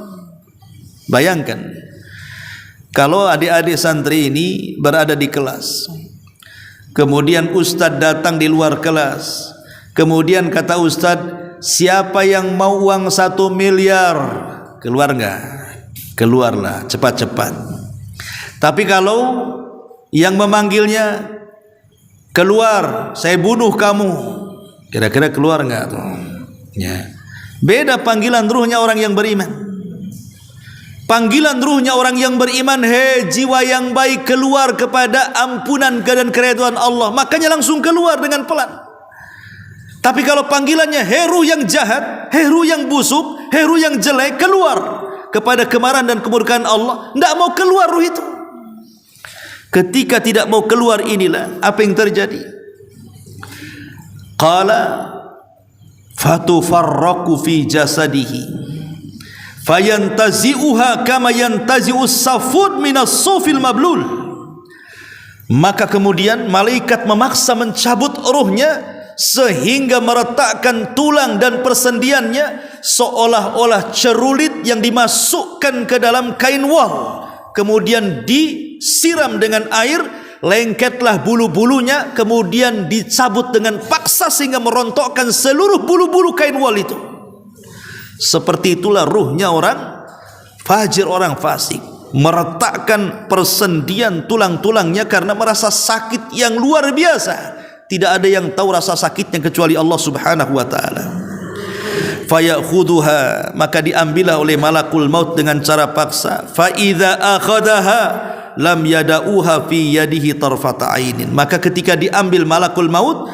Bayangkan kalau adik-adik santri ini berada di kelas, kemudian ustadz datang di luar kelas, kemudian kata ustadz, siapa yang mau uang 1 miliar? Keluar enggak? Keluarlah cepat-cepat. Tapi kalau yang memanggilnya, keluar, saya bunuh kamu, kira-kira keluar enggak tuh? Ya. Beda panggilan ruhnya orang yang beriman. Panggilan ruhnya orang yang beriman, hei jiwa yang baik, keluar kepada ampunan dan keridhaan Allah, makanya langsung keluar dengan pelan. Tapi kalau panggilannya, hei ruh yang jahat, hei ruh yang busuk, hei ruh yang jelek, keluar kepada kemarahan dan kemurkaan Allah, tidak mau keluar ruh itu. Ketika tidak mau keluar, inilah apa yang terjadi. Qala fatufarraqu fi jasadihi fayantazi'uha kama yantazi'us safud minas sufil mablul. Maka kemudian malaikat memaksa mencabut ruhnya sehingga meretakkan tulang dan persendiannya seolah-olah cerulit yang dimasukkan ke dalam kain wol, kemudian disiram dengan air, lengketlah bulu-bulunya, kemudian dicabut dengan paksa sehingga merontokkan seluruh bulu-bulu kain wol itu. Seperti itulah ruhnya orang fajir, orang fasik, meretakkan persendian tulang-tulangnya karena merasa sakit yang luar biasa. Tidak ada yang tahu rasa sakitnya kecuali Allah subhanahu wa ta'ala. Fayakhudhuha, maka diambillah oleh malakul maut dengan cara paksa. Fa idza akhadaha lam yada'uha fi yadihi tarfata ainin. Maka ketika diambil malakul maut,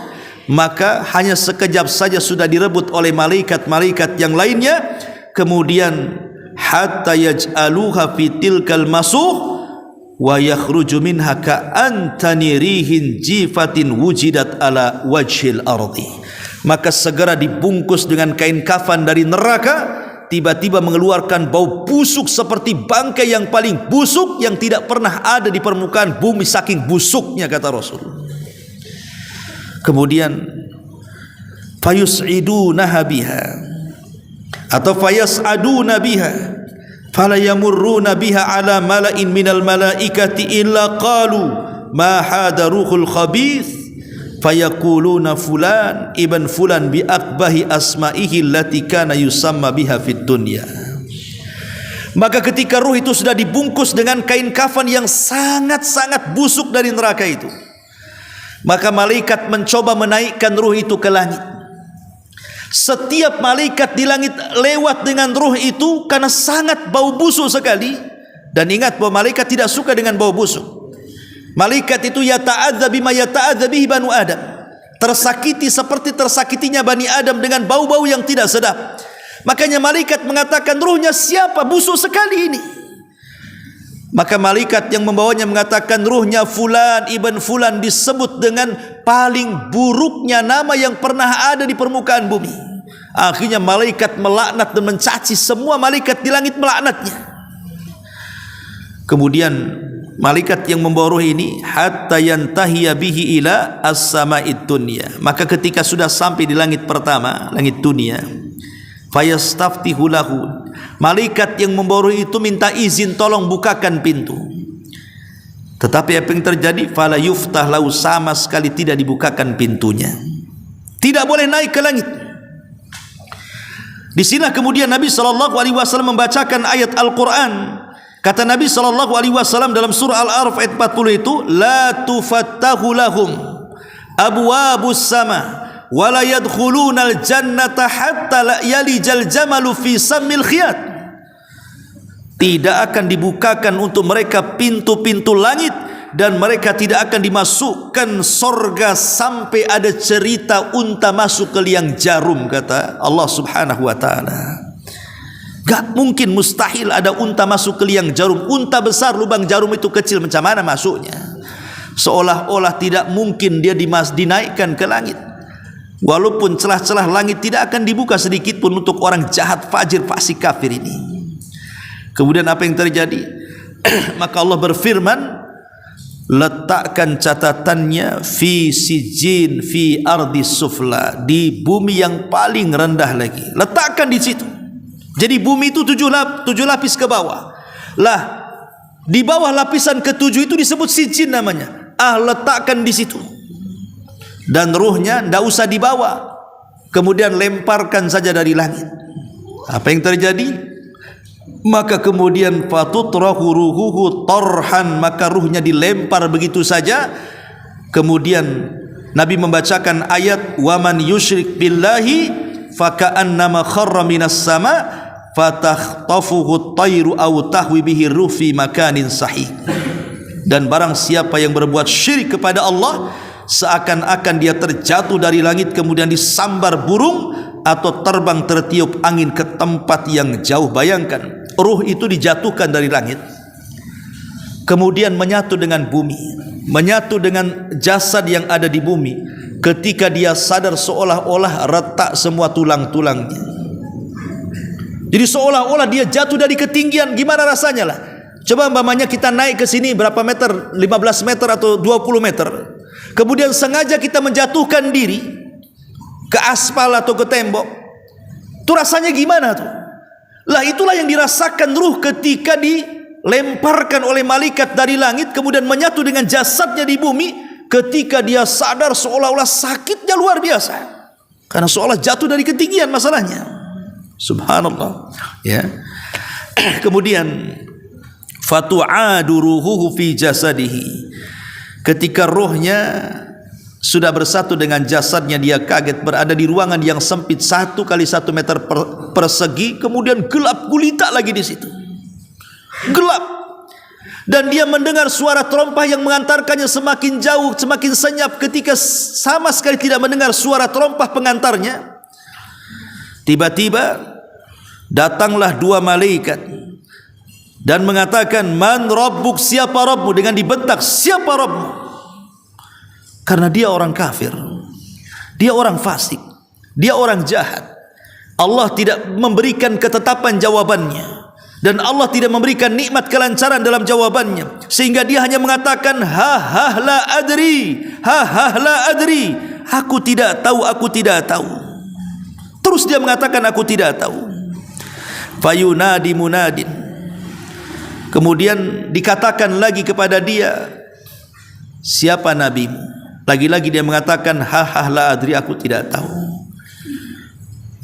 maka hanya sekejap saja sudah direbut oleh malaikat-malaikat yang lainnya. Kemudian hatta yaj'aluha fi tilkal masuh wa yakhruju minha ka'antani rihin jifatin wujidat ala wajhil ardi. Maka segera dibungkus dengan kain kafan dari neraka, tiba-tiba mengeluarkan bau busuk seperti bangkai yang paling busuk yang tidak pernah ada di permukaan bumi, saking busuknya, kata Rasul. Kemudian fayus'idunaha biha atau fayas'aduna biha fala yamurruna biha ala mala'in minal malaikati illa qalu ma hada ruhul khabith fayaquluna fulan ibn fulan bi akbahi asma'ihi allati kana yusamma biha fid dunya. Maka ketika ruh itu sudah dibungkus dengan kain kafan yang sangat-sangat busuk dari neraka itu, maka malaikat mencoba menaikkan ruh itu ke langit. Setiap malaikat di langit lewat dengan ruh itu karena sangat bau busuk sekali. Dan ingat bahwa malaikat tidak suka dengan bau busuk. Malaikat itu yata'adza bima yata'adza bihi banu Adam, tersakiti seperti tersakitinya Bani Adam dengan bau-bau yang tidak sedap. Makanya malaikat mengatakan, ruhnya siapa? Busuk sekali ini. Maka malaikat yang membawanya mengatakan, ruhnya fulan ibn fulan, disebut dengan paling buruknya nama yang pernah ada di permukaan bumi. Akhirnya malaikat melaknat dan mencaci semua malaikat di langit, melaknatnya. Kemudian malaikat yang membawa ruh ini hatta yantahiya bihi ila as-sama'id dunya. Maka ketika sudah sampai di langit pertama, langit dunia, fayastaftihu lahu, malaikat yang membawa ruh itu minta izin, tolong bukakan pintu. Tetapi apa yang terjadi? Fala yuftah lahu, sama sekali tidak dibukakan pintunya. Tidak boleh naik ke langit. Di sini kemudian Nabi SAW membacakan ayat Al-Quran. Kata Nabi SAW dalam surah Al-A'raf ayat 40 itu, la tufattahu lahum abwabus sama wa la yadkhulunal jannata hatta la yalijal jamalu fi sammil khiyat. Tidak akan dibukakan untuk mereka pintu-pintu langit, dan mereka tidak akan dimasukkan sorga sampai ada cerita unta masuk ke liang jarum, kata Allah Subhanahu wa ta'ala. Gak mungkin, mustahil ada unta masuk ke liang jarum. Unta besar, lubang jarum itu kecil, macam mana masuknya? Seolah-olah tidak mungkin dia dinaikkan ke langit. Walaupun celah-celah langit tidak akan dibuka sedikit pun untuk orang jahat, fajir, fasik, kafir ini. Kemudian apa yang terjadi? Maka Allah berfirman, letakkan catatannya fi sijin fi ardi sufla, di bumi yang paling rendah lagi. Letakkan di situ. Jadi bumi itu tujuh lapis ke bawah. Lah, di bawah lapisan ketujuh itu disebut sijin namanya. Letakkan di situ. Dan ruhnya tidak usah dibawa, kemudian lemparkan saja dari langit. Apa yang terjadi? Maka kemudian fatutrahu ruhuhu tarhan, maka ruhnya dilempar begitu saja. Kemudian Nabi membacakan ayat waman yusyrik billahi faka'annama kharra minas sama fatakhtafuhu at-tayru aw tahwi bihi ruh fi makanin sahih. Dan barang siapa yang berbuat syirik kepada Allah, seakan-akan dia terjatuh dari langit kemudian disambar burung, atau terbang tertiup angin ke tempat yang jauh. Bayangkan, ruh itu dijatuhkan dari langit, kemudian menyatu dengan bumi, menyatu dengan jasad yang ada di bumi. Ketika dia sadar, seolah-olah retak semua tulang-tulangnya. Jadi seolah-olah dia jatuh dari ketinggian. Gimana rasanya lah? Coba umpamanya kita naik ke sini berapa meter, 15 meter atau 20 meter. Kemudian sengaja kita menjatuhkan diri ke aspal atau ke tembok. Itu rasanya gimana tuh? Lah itulah yang dirasakan ruh ketika dilemparkan oleh malaikat dari langit, kemudian menyatu dengan jasadnya di bumi. Ketika dia sadar, seolah-olah sakitnya luar biasa, karena seolah jatuh dari ketinggian masalahnya. Subhanallah, ya. Kemudian fatu'adu ruhuhu fi jasadihi, ketika rohnya sudah bersatu dengan jasadnya, dia kaget berada di ruangan yang sempit 1 kali 1 meter persegi, kemudian gelap gulita lagi di situ, gelap, dan dia mendengar suara terompah yang mengantarkannya semakin jauh, semakin senyap. Ketika sama sekali tidak mendengar suara terompah pengantarnya, tiba-tiba datanglah 2 malaikat dan mengatakan, man rabbuk, siapa Rabbmu? Dengan dibentak, siapa Rabbmu? Karena dia orang kafir, dia orang fasik, dia orang jahat. Allah tidak memberikan ketetapan jawabannya, dan Allah tidak memberikan nikmat kelancaran dalam jawabannya, sehingga dia hanya mengatakan ha la adri, ha la adri, aku tidak tahu, aku tidak tahu. Terus dia mengatakan aku tidak tahu. Fayunadi munadin, kemudian dikatakan lagi kepada dia, siapa nabimu? Lagi-lagi dia mengatakan, la adri, aku tidak tahu.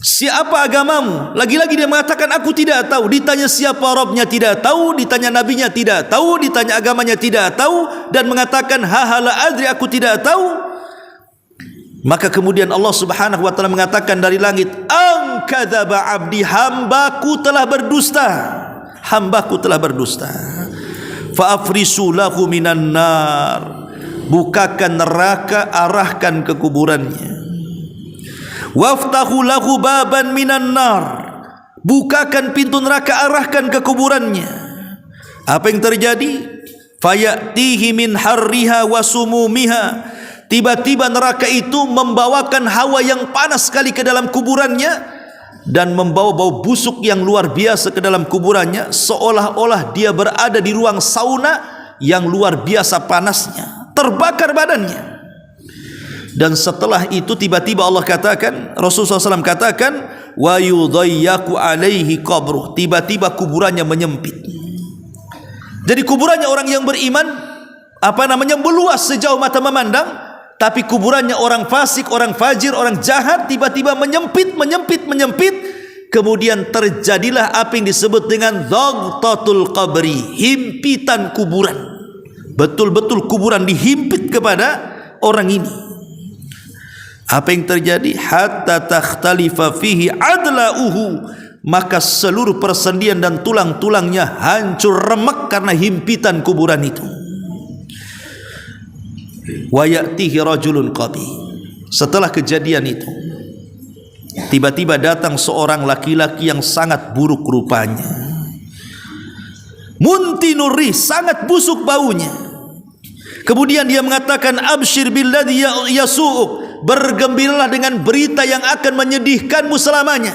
Siapa agamamu? Lagi-lagi dia mengatakan, aku tidak tahu. Ditanya siapa Rabbnya, tidak tahu. Ditanya nabinya, tidak tahu. Ditanya agamanya, tidak tahu. Dan mengatakan, la adri, aku tidak tahu. Maka kemudian Allah Subhanahu wa taala mengatakan dari langit, "An kadzaba 'abdi, hambaku telah berdusta. Hambaku telah berdusta. Fa afrisu lahu minan nar." Bukakan neraka, arahkan ke kuburannya. Waftahu lahu baban minan nar. Bukakan pintu neraka, arahkan ke kuburannya. Apa yang terjadi? Fayatihi min harriha wa sumumiha. Tiba-tiba neraka itu membawakan hawa yang panas sekali ke dalam kuburannya dan membawa bau busuk yang luar biasa ke dalam kuburannya, seolah-olah dia berada di ruang sauna yang luar biasa panasnya, terbakar badannya. Dan setelah itu tiba-tiba Allah katakan, Rasulullah SAW katakan, wa yudayyaku alaihi qabruh. Tiba-tiba kuburannya menyempit. Jadi kuburannya orang yang beriman meluas sejauh mata memandang. Tapi kuburannya orang fasik, orang fajir, orang jahat tiba-tiba menyempit. Kemudian terjadilah apa yang disebut dengan dhaghtatul qabri, himpitan kuburan. Betul-betul kuburan dihimpit kepada orang ini. Apa yang terjadi? Hatta takhtalifa fihi adlauhu. Maka seluruh persendian dan tulang-tulangnya hancur remek karena himpitan kuburan itu. Wa ya'tihi rajulun qabi. Setelah kejadian itu, tiba-tiba datang seorang laki-laki yang sangat buruk rupanya, muntinurri, sangat busuk baunya. Kemudian dia mengatakan, abshir billadhi yasu'uk, bergembiralah dengan berita yang akan menyedihkanmu selamanya.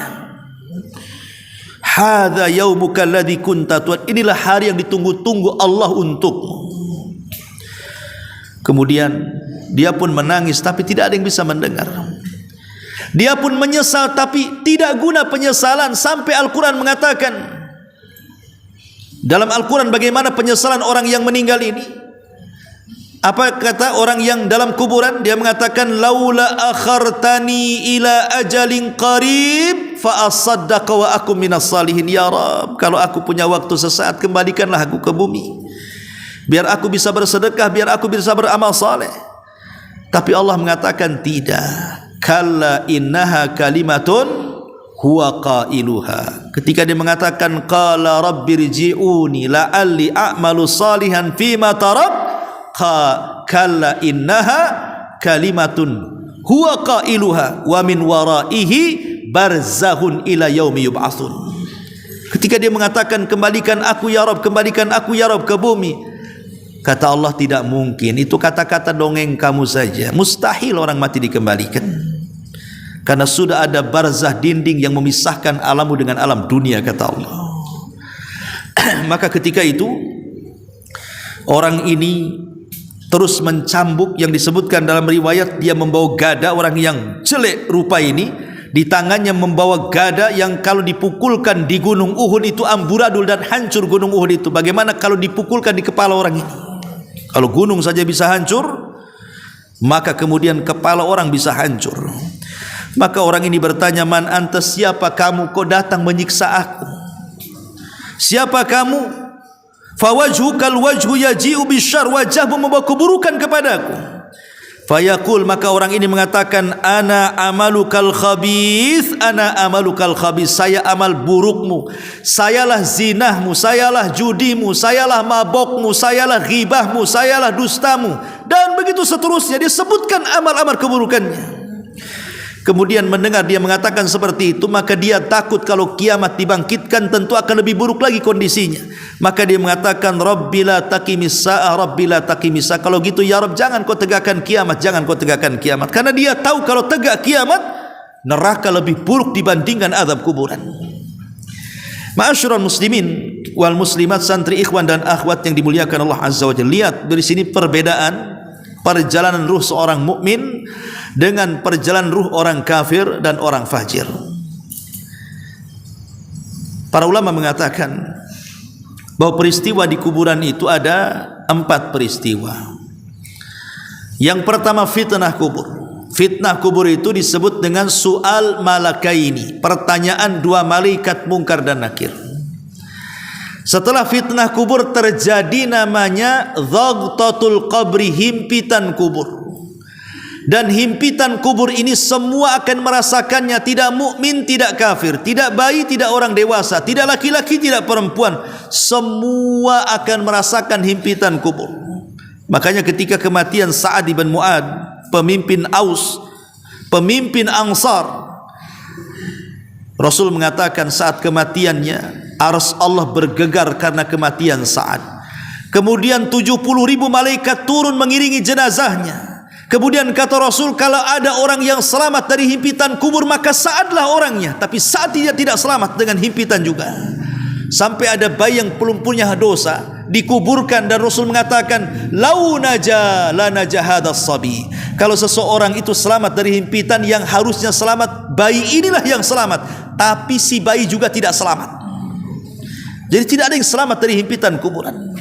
Hadza yaumuka alladhi kunta tu'ad, inilah hari yang ditunggu-tunggu Allah untukmu. Kemudian dia pun menangis, tapi tidak ada yang bisa mendengar. Dia pun menyesal, tapi tidak guna penyesalan. Sampai Al-Quran mengatakan, dalam Al-Quran bagaimana penyesalan orang yang meninggal ini. Apa kata orang yang dalam kuburan? Dia mengatakan, laula akhartani ila ajalin qarib fa asaddaqa wa akum minas salihin. Ya Rabb, kalau aku punya waktu sesaat, kembalikanlah aku ke bumi, biar aku bisa bersedekah, biar aku bisa beramal saleh. Tapi Allah mengatakan tidak. Kalla innaha kalimatun huwa qailuha. Ketika dia mengatakan qala rabbirji'uni la'alli a'malu salihan fima tarak, kalla innaha kalimatun huwa qailuha wa min waraihi barzahun ila yaumi yub'atsun. Ketika dia mengatakan kembalikan aku ya Rabb, kembalikan aku ya Rabb ke bumi, kata Allah, tidak mungkin, itu kata-kata dongeng kamu saja. Mustahil orang mati dikembalikan, karena sudah ada barzah, dinding yang memisahkan alammu dengan alam dunia, kata Allah. Maka ketika itu orang ini terus mencambuk, yang disebutkan dalam riwayat dia membawa gada, orang yang jelek rupa ini di tangannya membawa gada yang kalau dipukulkan di gunung Uhud itu amburadul dan hancur gunung Uhud itu. Bagaimana kalau dipukulkan di kepala orang ini? Kalau gunung saja bisa hancur, maka kemudian kepala orang bisa hancur. Maka orang ini bertanya, man anta, siapa kamu, kau datang menyiksa aku? Siapa kamu? Fawajhukal wajhu yaji'u bisyarr, wajahmu membawa keburukan kepadaku. Fayaqul, maka orang ini mengatakan, ana amalukal khabith, ana amalukal khabith, saya amal burukmu, sayalah zinahmu, sayalah judimu, sayalah mabokmu, sayalah ghibahmu, sayalah dustamu, dan begitu seterusnya. Disebutkan amal-amal keburukannya. Kemudian mendengar dia mengatakan seperti itu, maka dia takut kalau kiamat dibangkitkan tentu akan lebih buruk lagi kondisinya. Maka dia mengatakan, Rabbila taqimissa'a, Rabbila taqimissa'a. Kalau gitu ya Rabb, jangan kau tegakkan kiamat, jangan kau tegakkan kiamat. Karena dia tahu kalau tegak kiamat, neraka lebih buruk dibandingkan azab kuburan. Ma'asyiral muslimin wal muslimat, santri, ikhwan dan akhwat yang dimuliakan Allah Azza wa Jalla. Lihat dari sini perbedaan perjalanan ruh seorang mukmin dengan perjalanan ruh orang kafir dan orang fajir. Para ulama mengatakan bahwa peristiwa di kuburan itu ada 4 peristiwa. Yang pertama fitnah kubur. Fitnah kubur itu disebut dengan su'al malakaini, pertanyaan dua malaikat mungkar dan nakir. Setelah fitnah kubur terjadi namanya dhaghtatul qabri, himpitan kubur. Dan himpitan kubur ini semua akan merasakannya, tidak mukmin, tidak kafir, tidak bayi, tidak orang dewasa, tidak laki-laki, tidak perempuan, semua akan merasakan himpitan kubur. Makanya ketika kematian Sa'ad bin Mu'ad, pemimpin Aus, pemimpin Ansar, Rasul mengatakan saat kematiannya arsy Allah bergegar karena kematian Sa'ad. Kemudian 70.000 malaikat turun mengiringi jenazahnya. Kemudian kata Rasul, kalau ada orang yang selamat dari himpitan kubur maka Sa'adlah orangnya. Tapi Sa'ad tidak selamat dengan himpitan juga. Sampai ada bayi yang belum punya dosa dikuburkan dan Rasul mengatakan, lau naja la naja hadas sabi. Kalau seseorang itu selamat dari himpitan, yang harusnya selamat bayi inilah yang selamat, tapi si bayi juga tidak selamat. Jadi tidak ada yang selamat dari himpitan kuburan.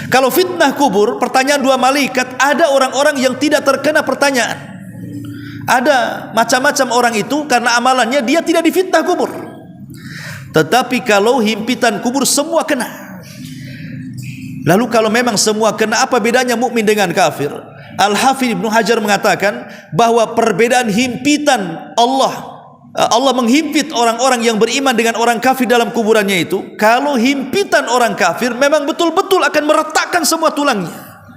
Kalau fitnah kubur, pertanyaan dua malaikat, ada orang-orang yang tidak terkena pertanyaan. Ada macam-macam orang itu karena amalannya dia tidak difitnah kubur. Tetapi kalau himpitan kubur semua kena. Lalu kalau memang semua kena, apa bedanya mukmin dengan kafir? Al-Hafidz Ibnu Hajar mengatakan bahwa perbedaan himpitan Allah menghimpit orang-orang yang beriman dengan orang kafir dalam kuburannya itu, kalau himpitan orang kafir memang betul-betul akan meretakkan semua tulangnya,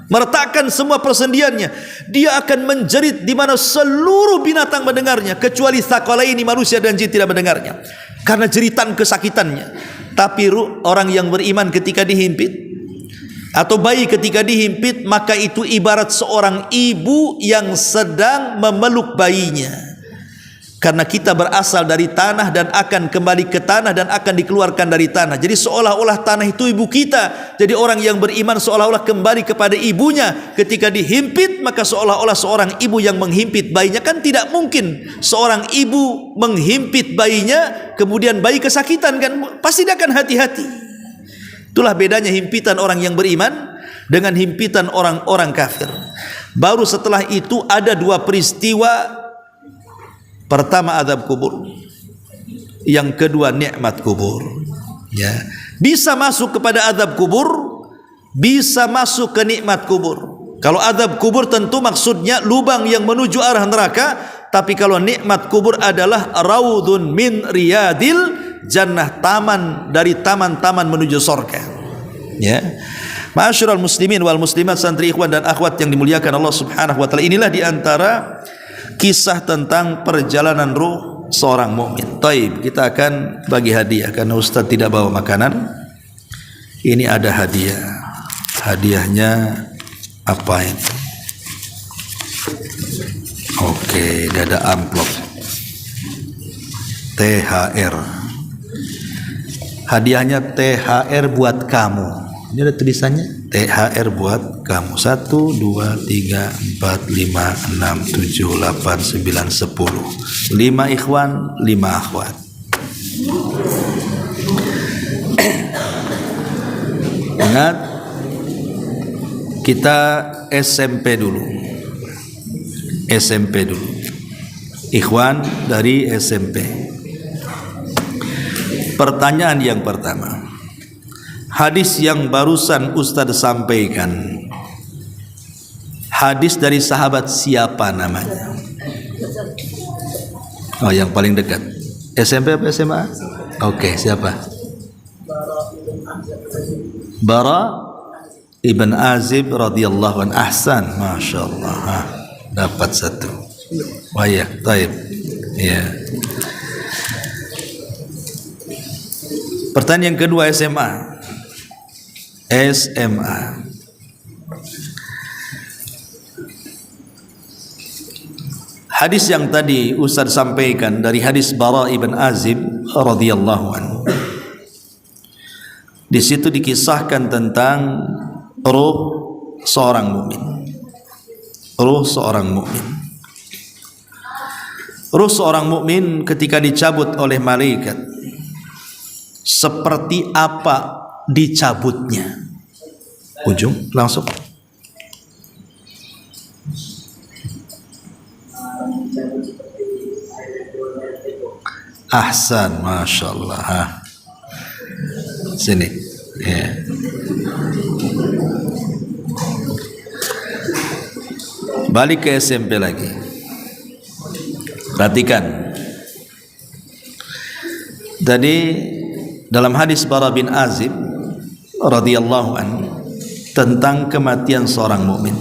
meretakkan semua persendiannya. Dia akan menjerit di mana seluruh binatang mendengarnya, kecuali tsaqalaini, manusia dan jin, tidak mendengarnya karena jeritan kesakitannya. Tapi orang yang beriman ketika dihimpit, atau bayi ketika dihimpit, maka itu ibarat seorang ibu yang sedang memeluk bayinya. Karena kita berasal dari tanah dan akan kembali ke tanah dan akan dikeluarkan dari tanah. Jadi seolah-olah tanah itu ibu kita. Jadi orang yang beriman seolah-olah kembali kepada ibunya. Ketika dihimpit maka seolah-olah seorang ibu yang menghimpit bayinya. Kan tidak mungkin seorang ibu menghimpit bayinya kemudian bayi kesakitan, kan pasti dia akan hati-hati. Itulah bedanya himpitan orang yang beriman dengan himpitan orang-orang kafir. Baru setelah itu ada dua peristiwa. Pertama azab kubur, yang kedua nikmat kubur. Ya, bisa masuk kepada azab kubur, bisa masuk ke nikmat kubur. Kalau azab kubur tentu maksudnya lubang yang menuju arah neraka, tapi kalau nikmat kubur adalah raudun min riyadil jannah, taman dari taman-taman menuju surga. Ya. Ma'asyiral muslimin wal muslimat, santri ikhwan dan akhwat yang dimuliakan Allah Subhanahu wa taala, inilah di antara kisah tentang perjalanan ruh seorang mukmin. Taib, kita akan bagi hadiah karena Ustaz tidak bawa makanan. Ini ada hadiah. Hadiahnya apa ini? Oke, ada amplop THR. Hadiahnya THR buat kamu. Ini ada tulisannya THR buat kamu. 1, 2, 3, 4, 5, 6, 7, 8, 9, 10. 5 ikhwan, 5 akhwat. Ingat, kita SMP dulu. SMP dulu. Ikhwan dari SMP. Pertanyaan yang pertama. Hadis yang barusan Ustaz sampaikan, hadis dari sahabat siapa namanya? Oh, yang paling dekat. SMP apa SMA? Oke, siapa? Bara ibn Azib radhiyallahu anhu. Ahsan, masyaallah. Dapat satu. Wah ya, taib. Ya. Pertanyaan kedua SMA. Hadis yang tadi Ustaz sampaikan dari hadis Bara ibn Azib radhiyallahu anhu. Di situ dikisahkan tentang ruh seorang mukmin. Ruh seorang mukmin. Ruh seorang mukmin ketika dicabut oleh malaikat, seperti apa dicabutnya? Ujung langsung. Ahsan, masya Allah. Ha. Sini. Ya. Balik ke SMP lagi. Perhatikan. Tadi dalam hadis Bara bin Azib radhiyallahu anhu tentang kematian seorang mukmin.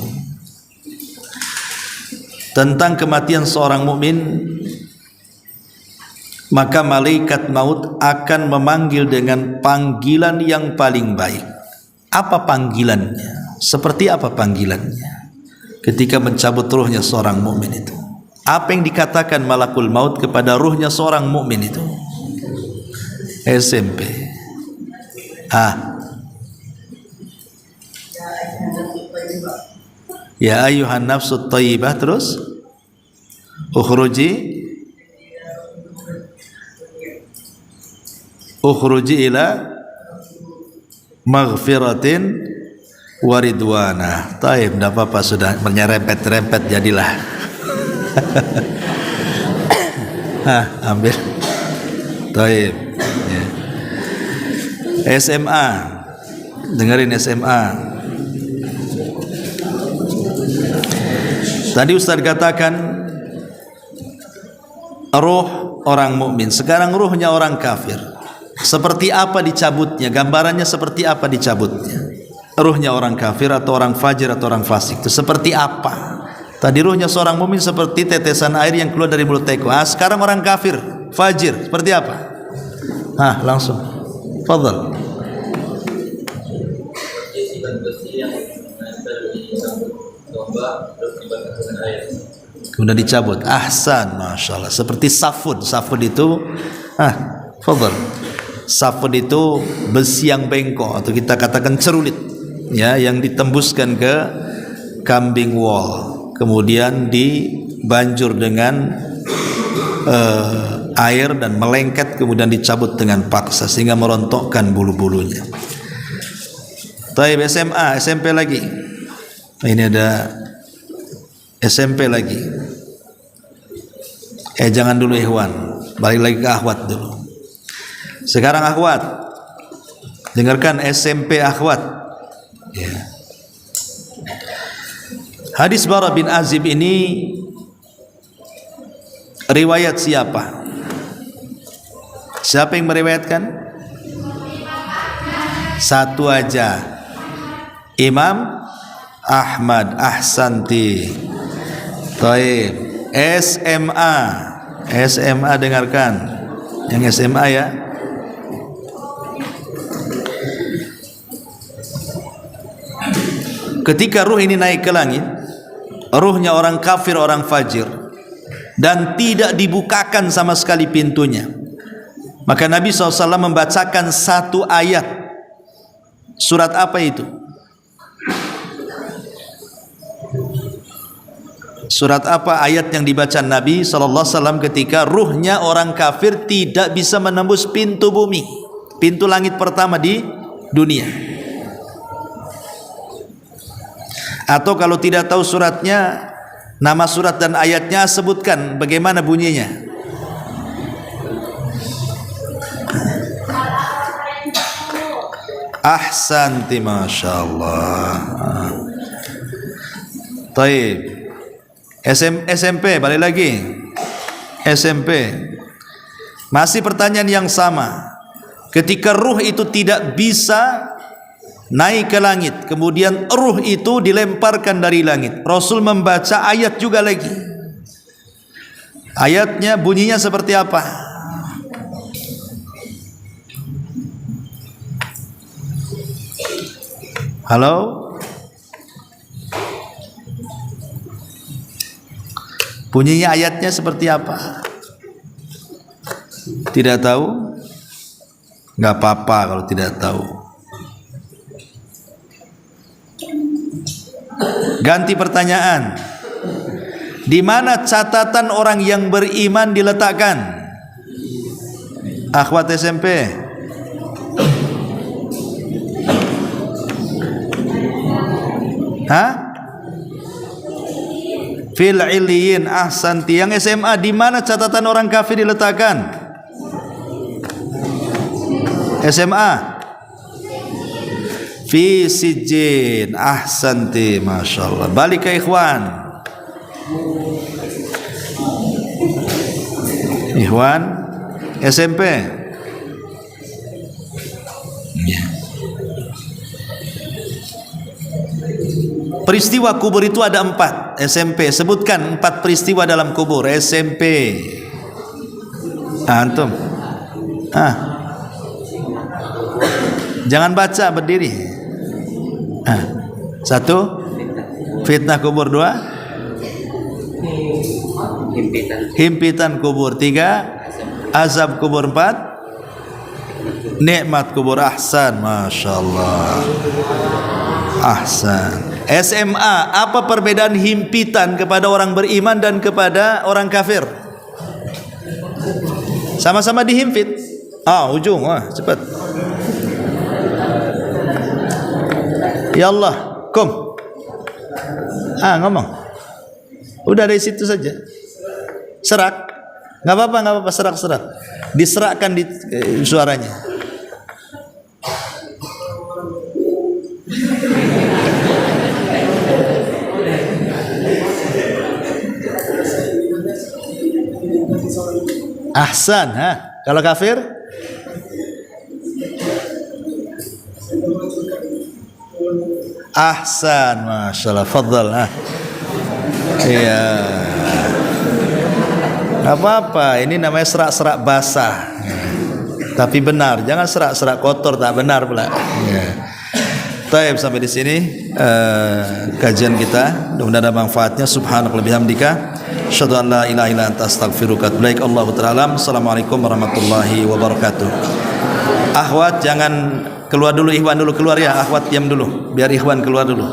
Tentang kematian seorang mukmin, maka malaikat maut akan memanggil dengan panggilan yang paling baik. Apa panggilannya? Seperti apa panggilannya? Ketika mencabut ruhnya seorang mukmin itu, apa yang dikatakan malakul maut kepada ruhnya seorang mukmin itu? SMP. Ya ayuhan nafsut thayyibah, terus ukhruji ila maghfiratin waridwana. Taib, tidak apa-apa, sudah menyerempet-rempet jadilah. Ambil. Taib. Ya. SMA, dengerin SMA. Tadi Ustaz katakan ruh orang mukmin, sekarang ruhnya orang kafir. Seperti apa dicabutnya? Gambarannya seperti apa dicabutnya? Ruhnya orang kafir atau orang fajir atau orang fasik itu seperti apa? Tadi ruhnya seorang mukmin seperti tetesan air yang keluar dari mulut teko. Sekarang orang kafir, fajir, seperti apa? Langsung. Fadhal. Kemudian dicabut. Ahsan, masya Allah. Seperti safud. Safud itu, fadhal. Safud itu besi yang bengkok atau kita katakan cerulit, ya, yang ditembuskan ke kambing wol, kemudian dibanjur dengan air dan melengket, kemudian dicabut dengan paksa sehingga merontokkan bulu-bulunya. Taib SMA, SMP lagi. Ini ada SMP lagi. Jangan dulu ikhwan, balik lagi ke akhwat dulu. Sekarang akhwat, dengarkan SMP akhwat. Ya. Hadis Bara bin Azib ini riwayat siapa? Siapa yang meriwayatkan? Satu aja, Imam Ahmad. Ahsanti. Taib. SMA dengarkan, yang SMA ya. Ketika ruh ini naik ke langit, ruhnya orang kafir, orang fajir, dan tidak dibukakan sama sekali pintunya, maka Nabi SAW membacakan satu ayat. Surat apa itu? Surat apa ayat yang dibaca Nabi SAW ketika ruhnya orang kafir tidak bisa menembus pintu bumi, pintu langit pertama di dunia? Atau kalau tidak tahu suratnya, nama surat dan ayatnya sebutkan bagaimana bunyinya. Ahsanti, masya Allah. Taib. SMP, balik lagi. SMP. Masih pertanyaan yang sama. Ketika ruh itu tidak bisa naik ke langit, kemudian ruh itu dilemparkan dari langit, Rasul membaca ayat juga lagi. Ayatnya bunyinya seperti apa? Halo? Bunyinya ayatnya seperti apa? Tidak tahu? Nggak apa-apa kalau tidak tahu. Ganti pertanyaan. Di mana catatan orang yang beriman diletakkan? Akhwat SMP. Fil illiyin. Ahsanti. Yang SMA, di mana catatan orang kafir diletakkan? SMA fi sijjin. Ahsanti, masyaallah. Balik ke ikhwan. Ikhwan SMP. Peristiwa kubur itu ada 4. SMP, sebutkan 4 peristiwa dalam kubur SMP. Antum. Jangan baca, berdiri. 1, fitnah kubur. 2, himpitan kubur. 3, azab kubur. 4, nikmat kubur. Ahsan, masyaallah. Ahsan. SMA, apa perbedaan himpitan kepada orang beriman dan kepada orang kafir? Sama-sama dihimpit. Ujung. Cepat. Ya Allah, kum. Ngomong. Udah dari situ saja. Serak. Enggak apa-apa, serak. Diserakkan di suaranya. Ahsan, kalau kafir? Ahsan, masyaallah. Fadhal. Iya. Enggak apa-apa, ini namanya serak-serak basah. Tapi benar, jangan serak-serak kotor, tak benar pula. Ya. Baik, sampai di sini kajian kita. Mudah-mudahan ada manfaatnya. Subhanakallahumma bihamdika, asyhadu an la ilaha illa anta astaghfiruka wa atubu ilaik. Allahu ta'ala. Assalamualaikum warahmatullahi wabarakatuh. Akhwat jangan keluar dulu, ikhwan dulu keluar ya. Akhwat diam dulu, biar ikhwan keluar dulu.